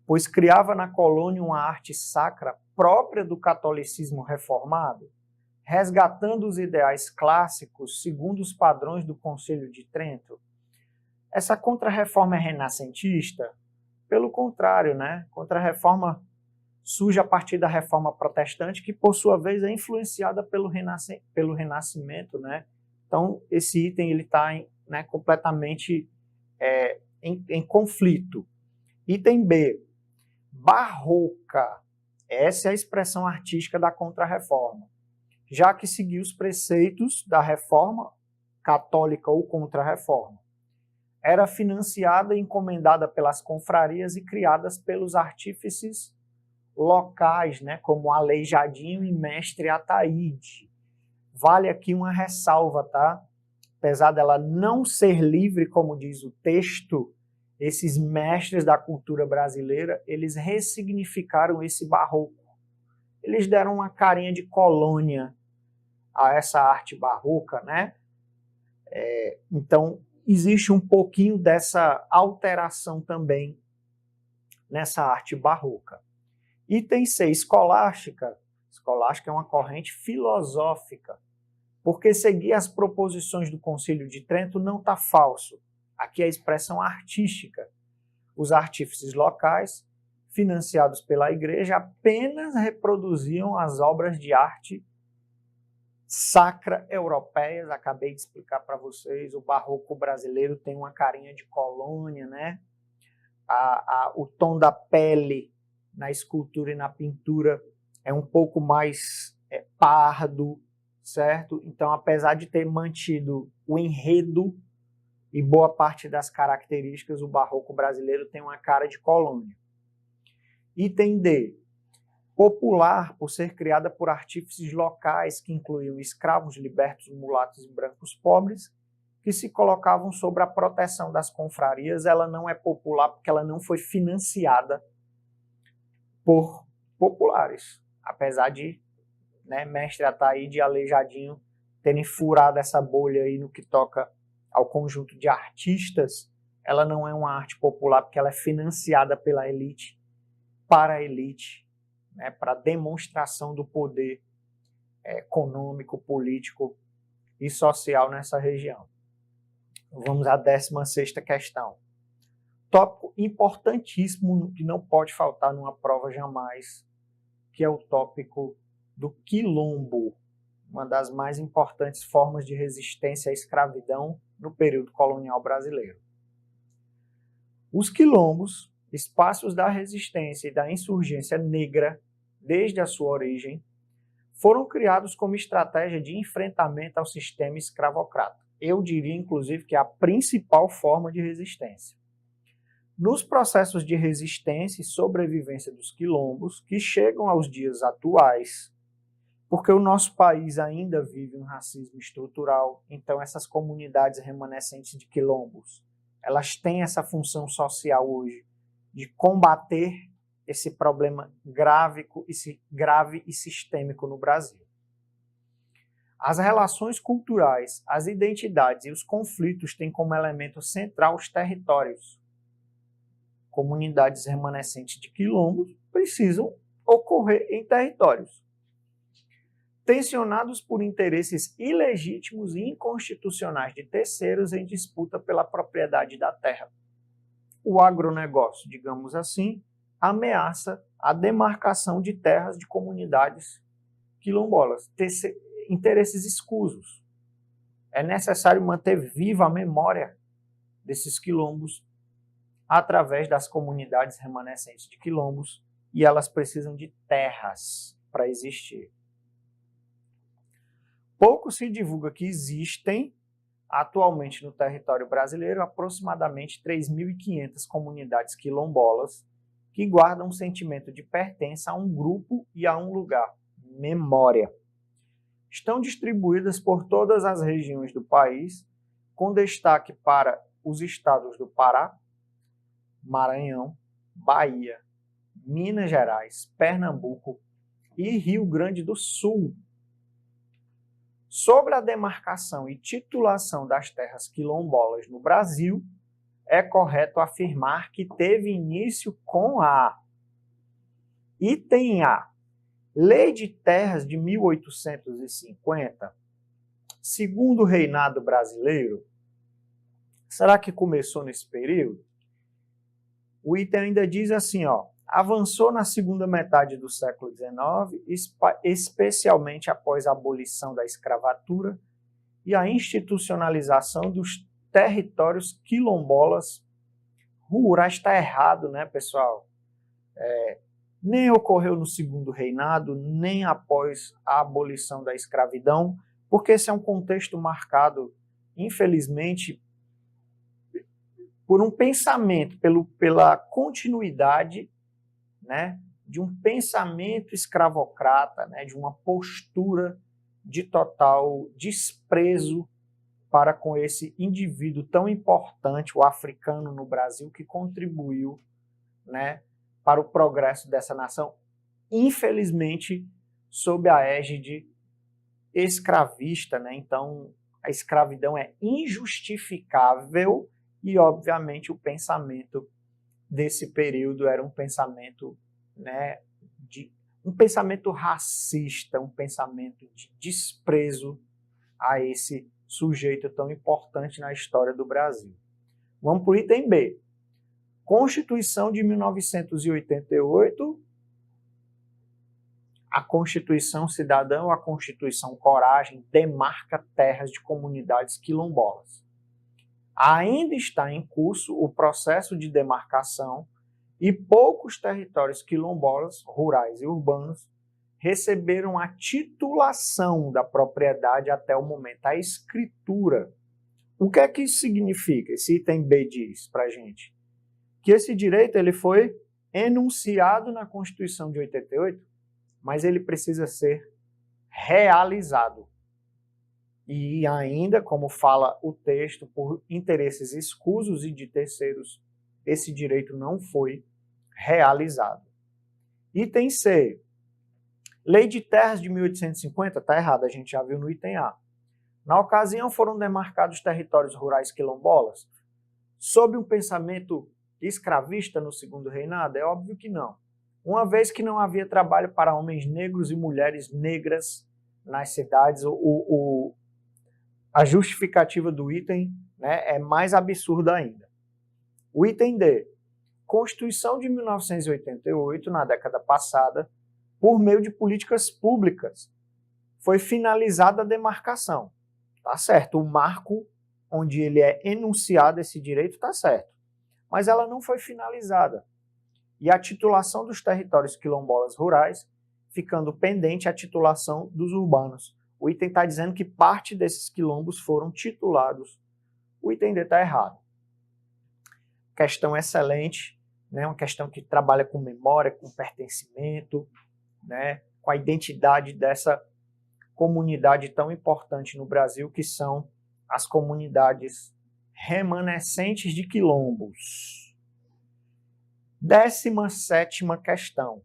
pois criava na colônia uma arte sacra própria do catolicismo reformado, resgatando os ideais clássicos segundo os padrões do Concílio de Trento. Essa contra-reforma é renascentista? Pelo contrário, né? Contra-reforma surge a partir da reforma protestante, que por sua vez é influenciada pelo renascimento, né? Então esse item ele está completamente em conflito. Item B, barroca. Essa é a expressão artística da contra-reforma, já que seguiu os preceitos da reforma católica ou contra-reforma. Era financiada e encomendada pelas confrarias e criadas pelos artífices locais, né, como Aleijadinho e Mestre Ataíde. Vale aqui uma ressalva, tá? Apesar dela não ser livre, como diz o texto, esses mestres da cultura brasileira, eles ressignificaram esse barroco. Eles deram uma carinha de colônia a essa arte barroca, né? Então, existe um pouquinho dessa alteração também nessa arte barroca. Item C, escolástica. Escolástica é uma corrente filosófica, porque seguir as proposições do Concílio de Trento não está falso. Aqui é a expressão artística. Os artífices locais, financiados pela Igreja, apenas reproduziam as obras de arte sacra europeias. Acabei de explicar para vocês, o barroco brasileiro tem uma carinha de colônia, né? O tom da pele na escultura e na pintura é um pouco mais pardo, certo? Então, apesar de ter mantido o enredo e boa parte das características, o barroco brasileiro tem uma cara de colônia. Item D, popular, por ser criada por artífices locais que incluíam escravos, libertos, mulatos e brancos pobres, que se colocavam sob a proteção das confrarias. Ela não é popular porque ela não foi financiada por populares, apesar de Mestre Ataíde e Aleijadinho terem furado essa bolha aí no que toca ao conjunto de artistas. Ela não é uma arte popular porque ela é financiada pela elite, para a elite, né, para demonstração do poder econômico, político e social nessa região. Vamos à 16ª questão. Tópico importantíssimo que não pode faltar numa prova jamais, que é o tópico do quilombo, uma das mais importantes formas de resistência à escravidão no período colonial brasileiro. Os quilombos, espaços da resistência e da insurgência negra, desde a sua origem, foram criados como estratégia de enfrentamento ao sistema escravocrata. Eu diria, inclusive, que é a principal forma de resistência. Nos processos de resistência e sobrevivência dos quilombos, que chegam aos dias atuais, porque o nosso país ainda vive um racismo estrutural, então essas comunidades remanescentes de quilombos, elas têm essa função social hoje de combater esse problema grave e sistêmico no Brasil. As relações culturais, as identidades e os conflitos têm como elemento central os territórios. Comunidades remanescentes de quilombos precisam ocorrer em territórios tensionados por interesses ilegítimos e inconstitucionais de terceiros em disputa pela propriedade da terra. O agronegócio, digamos assim, ameaça a demarcação de terras de comunidades quilombolas, interesses escusos. É necessário manter viva a memória desses quilombos através das comunidades remanescentes de quilombos, e elas precisam de terras para existir. Pouco se divulga que existem atualmente no território brasileiro aproximadamente 3.500 comunidades quilombolas que guardam um sentimento de pertença a um grupo e a um lugar, memória. Estão distribuídas por todas as regiões do país, com destaque para os estados do Pará, Maranhão, Bahia, Minas Gerais, Pernambuco e Rio Grande do Sul. Sobre a demarcação e titulação das terras quilombolas no Brasil, é correto afirmar que teve início com a item A, Lei de Terras de 1850, segundo o reinado brasileiro. Será que começou nesse período? O item ainda diz assim, avançou na segunda metade do século XIX, especialmente após a abolição da escravatura e a institucionalização dos territórios quilombolas rurais. Está errado, né, pessoal? Nem ocorreu no segundo reinado, nem após a abolição da escravidão, porque esse é um contexto marcado, infelizmente, por um pensamento, pela continuidade, né, de um pensamento escravocrata, né, de uma postura de total desprezo para com esse indivíduo tão importante, o africano no Brasil, que contribuiu, né, para o progresso dessa nação, infelizmente, sob a égide escravista, né? Então, a escravidão é injustificável e, obviamente, o pensamento desse período era um pensamento, né, um pensamento racista, um pensamento de desprezo a esse sujeito tão importante na história do Brasil. Vamos para o item B. Constituição de 1988, a Constituição Cidadã ou a Constituição Coragem demarca terras de comunidades quilombolas. Ainda está em curso o processo de demarcação e poucos territórios quilombolas, rurais e urbanos, receberam a titulação da propriedade até o momento, a escritura. O que é que isso significa? Esse item B diz para a gente que esse direito ele foi enunciado na Constituição de 88, mas ele precisa ser realizado. E ainda, como fala o texto, por interesses escusos e de terceiros, esse direito não foi realizado. Item C. Lei de Terras de 1850, está errado, a gente já viu no item A. Na ocasião foram demarcados territórios rurais quilombolas? Sob um pensamento escravista no segundo reinado? É óbvio que não. Uma vez que não havia trabalho para homens negros e mulheres negras nas cidades, a justificativa do item, né, é mais absurda ainda. O item D. Constituição de 1988, na década passada, por meio de políticas públicas, foi finalizada a demarcação. Tá certo, o marco onde ele é enunciado esse direito, está certo. Mas ela não foi finalizada. E a titulação dos territórios quilombolas rurais, ficando pendente a titulação dos urbanos. O item está dizendo que parte desses quilombos foram titulados. O item D está errado. Questão excelente, né? Uma questão que trabalha com memória, com pertencimento, né? Com a identidade dessa comunidade tão importante no Brasil, que são as comunidades remanescentes de quilombos. 17ª questão.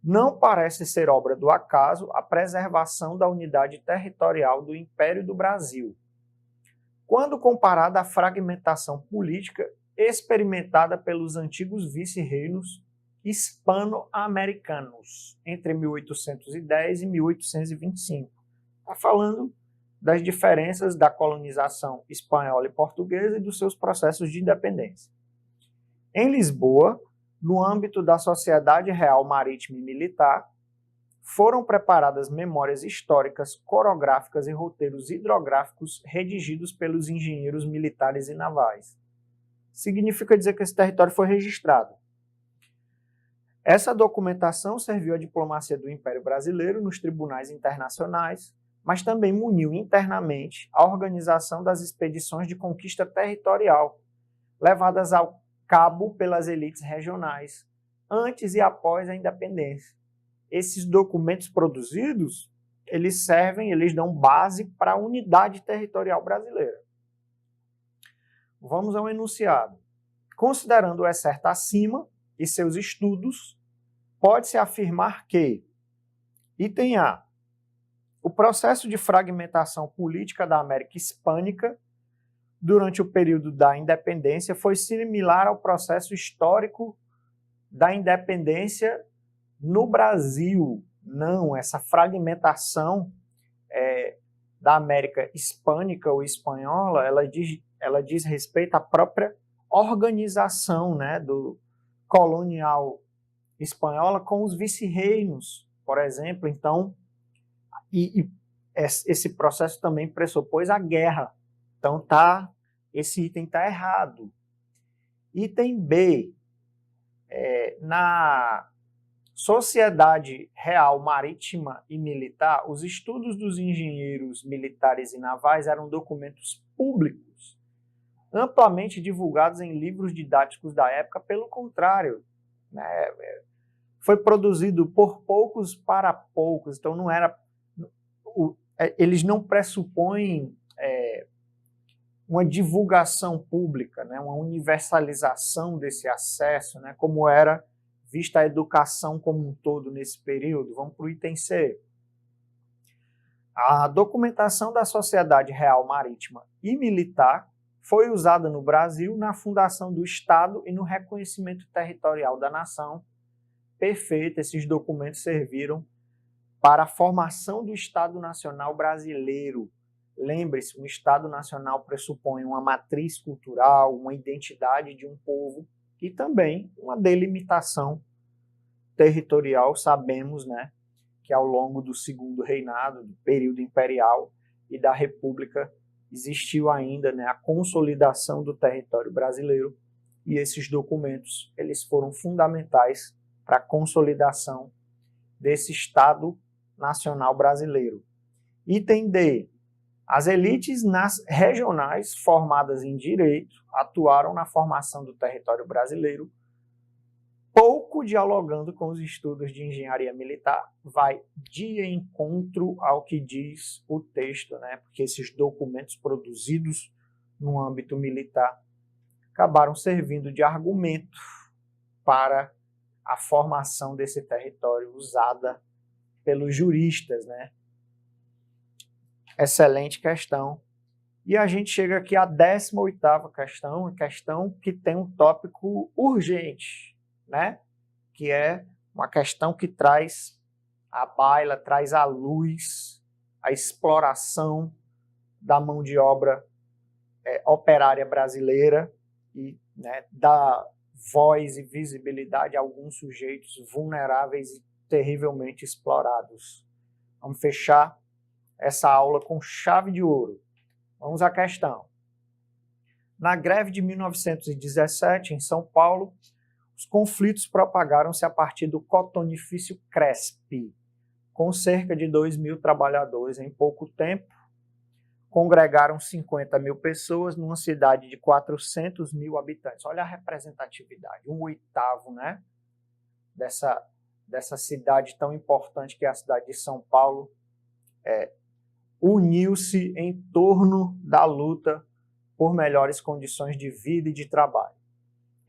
Não parece ser obra do acaso a preservação da unidade territorial do Império do Brasil, quando comparada à fragmentação política experimentada pelos antigos vice-reinos hispano-americanos entre 1810 e 1825. Está falando das diferenças da colonização espanhola e portuguesa e dos seus processos de independência. Em Lisboa, no âmbito da Sociedade Real Marítima e Militar, foram preparadas memórias históricas, corográficas e roteiros hidrográficos redigidos pelos engenheiros militares e navais. Significa dizer que esse território foi registrado. Essa documentação serviu à diplomacia do Império Brasileiro nos tribunais internacionais, mas também muniu internamente a organização das expedições de conquista territorial, levadas ao cabo pelas elites regionais, antes e após a independência. Esses documentos produzidos, eles dão base para a unidade territorial brasileira. Vamos ao enunciado. Considerando o excerto acima e seus estudos, pode-se afirmar que, item A, o processo de fragmentação política da América Hispânica durante o período da independência foi similar ao processo histórico da independência no Brasil. Não, essa fragmentação da América Hispânica ou espanhola, ela diz respeito à própria organização, né, do colonial espanhola com os vice-reinos, por exemplo. Então, esse processo também pressupôs a guerra. Então, esse item está errado. Item B, na Sociedade Real Marítima e Militar, os estudos dos engenheiros militares e navais eram documentos públicos, amplamente divulgados em livros didáticos da época. Pelo contrário, né, foi produzido por poucos para poucos. Então, não era, eles não pressupõem uma divulgação pública, né, uma universalização desse acesso, né, como era vista a educação como um todo nesse período. Vamos para o item C. A documentação da Sociedade Real Marítima e Militar foi usada no Brasil na fundação do Estado e no reconhecimento territorial da nação. Perfeito, esses documentos serviram para a formação do Estado Nacional Brasileiro. Lembre-se, um Estado Nacional pressupõe uma matriz cultural, uma identidade de um povo e também uma delimitação territorial. Sabemos, né, que ao longo do Segundo Reinado, do período imperial e da República, existiu ainda, né, a consolidação do território brasileiro, e esses documentos eles foram fundamentais para a consolidação desse Estado Nacional Brasileiro. Item D. As elites regionais formadas em direito atuaram na formação do território brasileiro, pouco dialogando com os estudos de engenharia militar. Vai de encontro ao que diz o texto, né? Porque esses documentos produzidos no âmbito militar acabaram servindo de argumento para a formação desse território usada pelos juristas, né? Excelente questão. E a gente chega aqui à 18ª questão, uma questão que tem um tópico urgente, né? Que é uma questão que traz à baila, traz à luz a exploração da mão de obra operária brasileira e, né, dá voz e visibilidade a alguns sujeitos vulneráveis e terrivelmente explorados. Vamos fechar essa aula com chave de ouro. Vamos à questão. Na greve de 1917, em São Paulo, os conflitos propagaram-se a partir do cotonifício Cresp, com cerca de 2.000 trabalhadores em pouco tempo. Congregaram 50 mil pessoas numa cidade de 400 mil habitantes. Olha a representatividade, 1/8, né, dessa cidade tão importante que é a cidade de São Paulo, uniu-se em torno da luta por melhores condições de vida e de trabalho.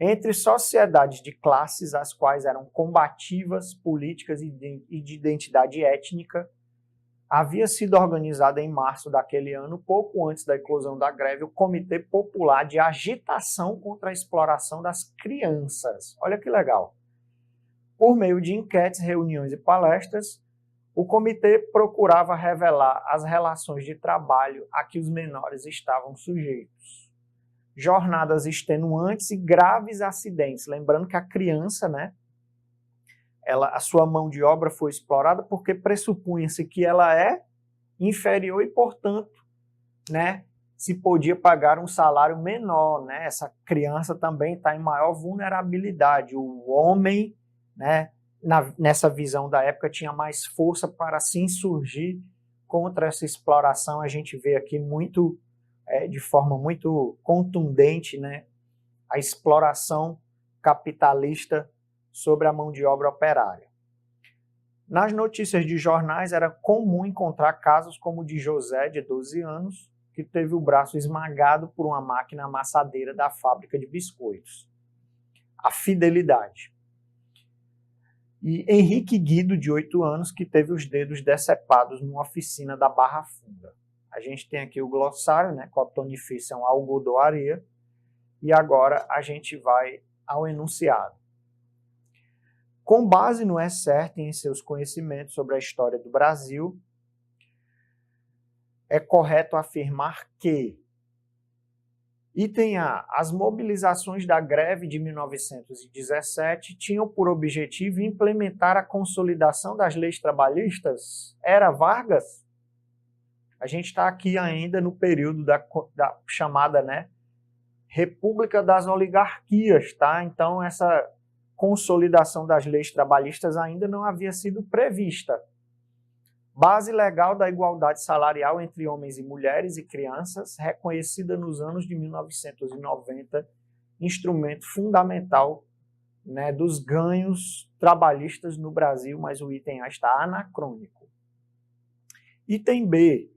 Entre sociedades de classes, as quais eram combativas, políticas e de identidade étnica, havia sido organizado em março daquele ano, pouco antes da eclosão da greve, o Comitê Popular de Agitação contra a Exploração das Crianças. Olha que legal. Por meio de enquetes, reuniões e palestras, o comitê procurava revelar as relações de trabalho a que os menores estavam sujeitos. Jornadas extenuantes e graves acidentes. Lembrando que a criança, né, a sua mão de obra foi explorada porque pressupunha-se que ela é inferior e, portanto, né, se podia pagar um salário menor. Né? Essa criança também está em maior vulnerabilidade. O homem, né, nessa visão da época, tinha mais força para se insurgir contra essa exploração. A gente vê aqui muito, de forma muito contundente, né, a exploração capitalista sobre a mão de obra operária. Nas notícias de jornais era comum encontrar casos como o de José, de 12 anos, que teve o braço esmagado por uma máquina amassadeira da fábrica de biscoitos. A fidelidade. E Henrique Guido, de 8 anos, que teve os dedos decepados numa oficina da Barra Funda. A gente tem aqui o glossário, né? Cotonifício é uma algodoaria. E agora a gente vai ao enunciado. Com base no excerto e em seus conhecimentos sobre a história do Brasil, é correto afirmar que, item A, as mobilizações da greve de 1917 tinham por objetivo implementar a consolidação das leis trabalhistas? Era Vargas? A gente está aqui ainda no período da chamada, né, República das Oligarquias, tá? Então essa consolidação das leis trabalhistas ainda não havia sido prevista. Base legal da igualdade salarial entre homens e mulheres e crianças, reconhecida nos anos de 1990, instrumento fundamental, né, dos ganhos trabalhistas no Brasil, mas o item A está anacrônico. Item B.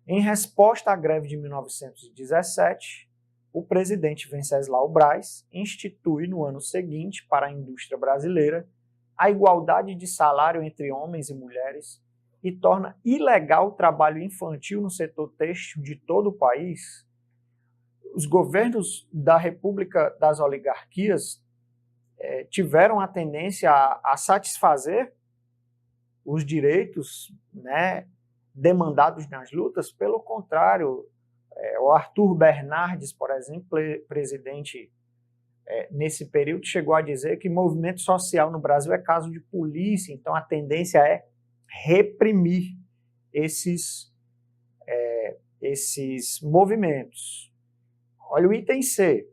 Em resposta à greve de 1917, o presidente Venceslau Braz institui no ano seguinte, para a indústria brasileira, a igualdade de salário entre homens e mulheres e torna ilegal o trabalho infantil no setor têxtil de todo o país. Os governos da República das Oligarquias tiveram a tendência a satisfazer os direitos, né, demandados nas lutas. Pelo contrário, o Arthur Bernardes, por exemplo, presidente nesse período, chegou a dizer que movimento social no Brasil é caso de polícia, então a tendência é reprimir esses movimentos. Olha o item C.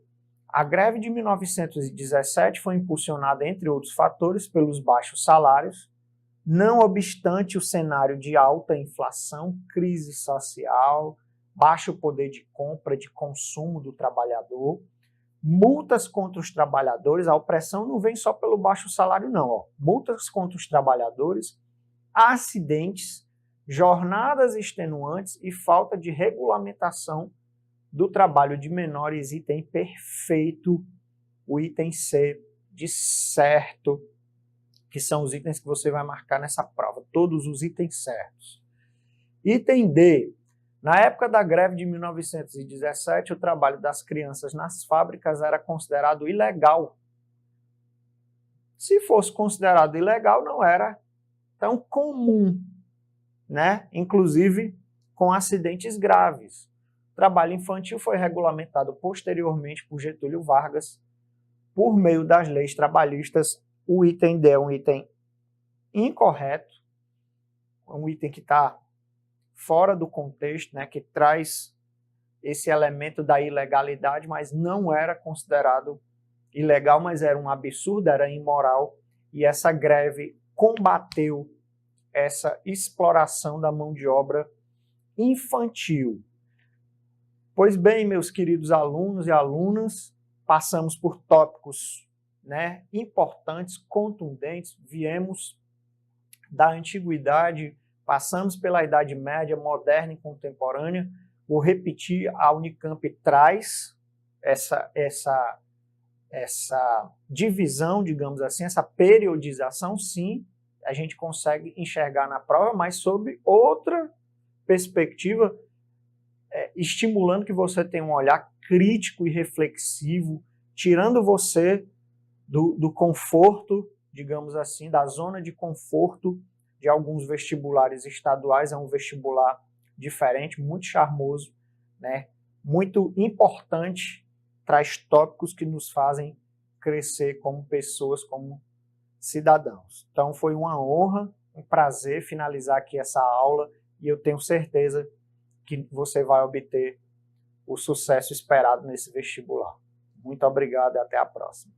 A greve de 1917 foi impulsionada, entre outros fatores, pelos baixos salários, não obstante o cenário de alta inflação, crise social, baixo poder de compra, de consumo do trabalhador, multas contra os trabalhadores. A opressão não vem só pelo baixo salário, não. Ó. Multas contra os trabalhadores, acidentes, jornadas extenuantes e falta de regulamentação do trabalho de menores. Item perfeito, o item C, de certo, que são os itens que você vai marcar nessa prova, todos os itens certos. Item D. Na época da greve de 1917, o trabalho das crianças nas fábricas era considerado ilegal. Se fosse considerado ilegal, não era tão comum, né? Inclusive com acidentes graves. O trabalho infantil foi regulamentado posteriormente por Getúlio Vargas por meio das leis trabalhistas. O item D é um item incorreto, um item que está fora do contexto, né, que traz esse elemento da ilegalidade, mas não era considerado ilegal, mas era um absurdo, era imoral, e essa greve combateu essa exploração da mão de obra infantil. Pois bem, meus queridos alunos e alunas, passamos por tópicos, né, importantes, contundentes, viemos da antiguidade, passamos pela Idade Média, moderna e contemporânea. Vou repetir, a Unicamp traz essa divisão, digamos assim, essa periodização, sim, a gente consegue enxergar na prova, mas sob outra perspectiva, estimulando que você tenha um olhar crítico e reflexivo, tirando você do conforto, digamos assim, da zona de conforto de alguns vestibulares estaduais. É um vestibular diferente, muito charmoso, né? Muito importante, traz tópicos que nos fazem crescer como pessoas, como cidadãos. Então foi uma honra, um prazer finalizar aqui essa aula e eu tenho certeza que você vai obter o sucesso esperado nesse vestibular. Muito obrigado e até a próxima.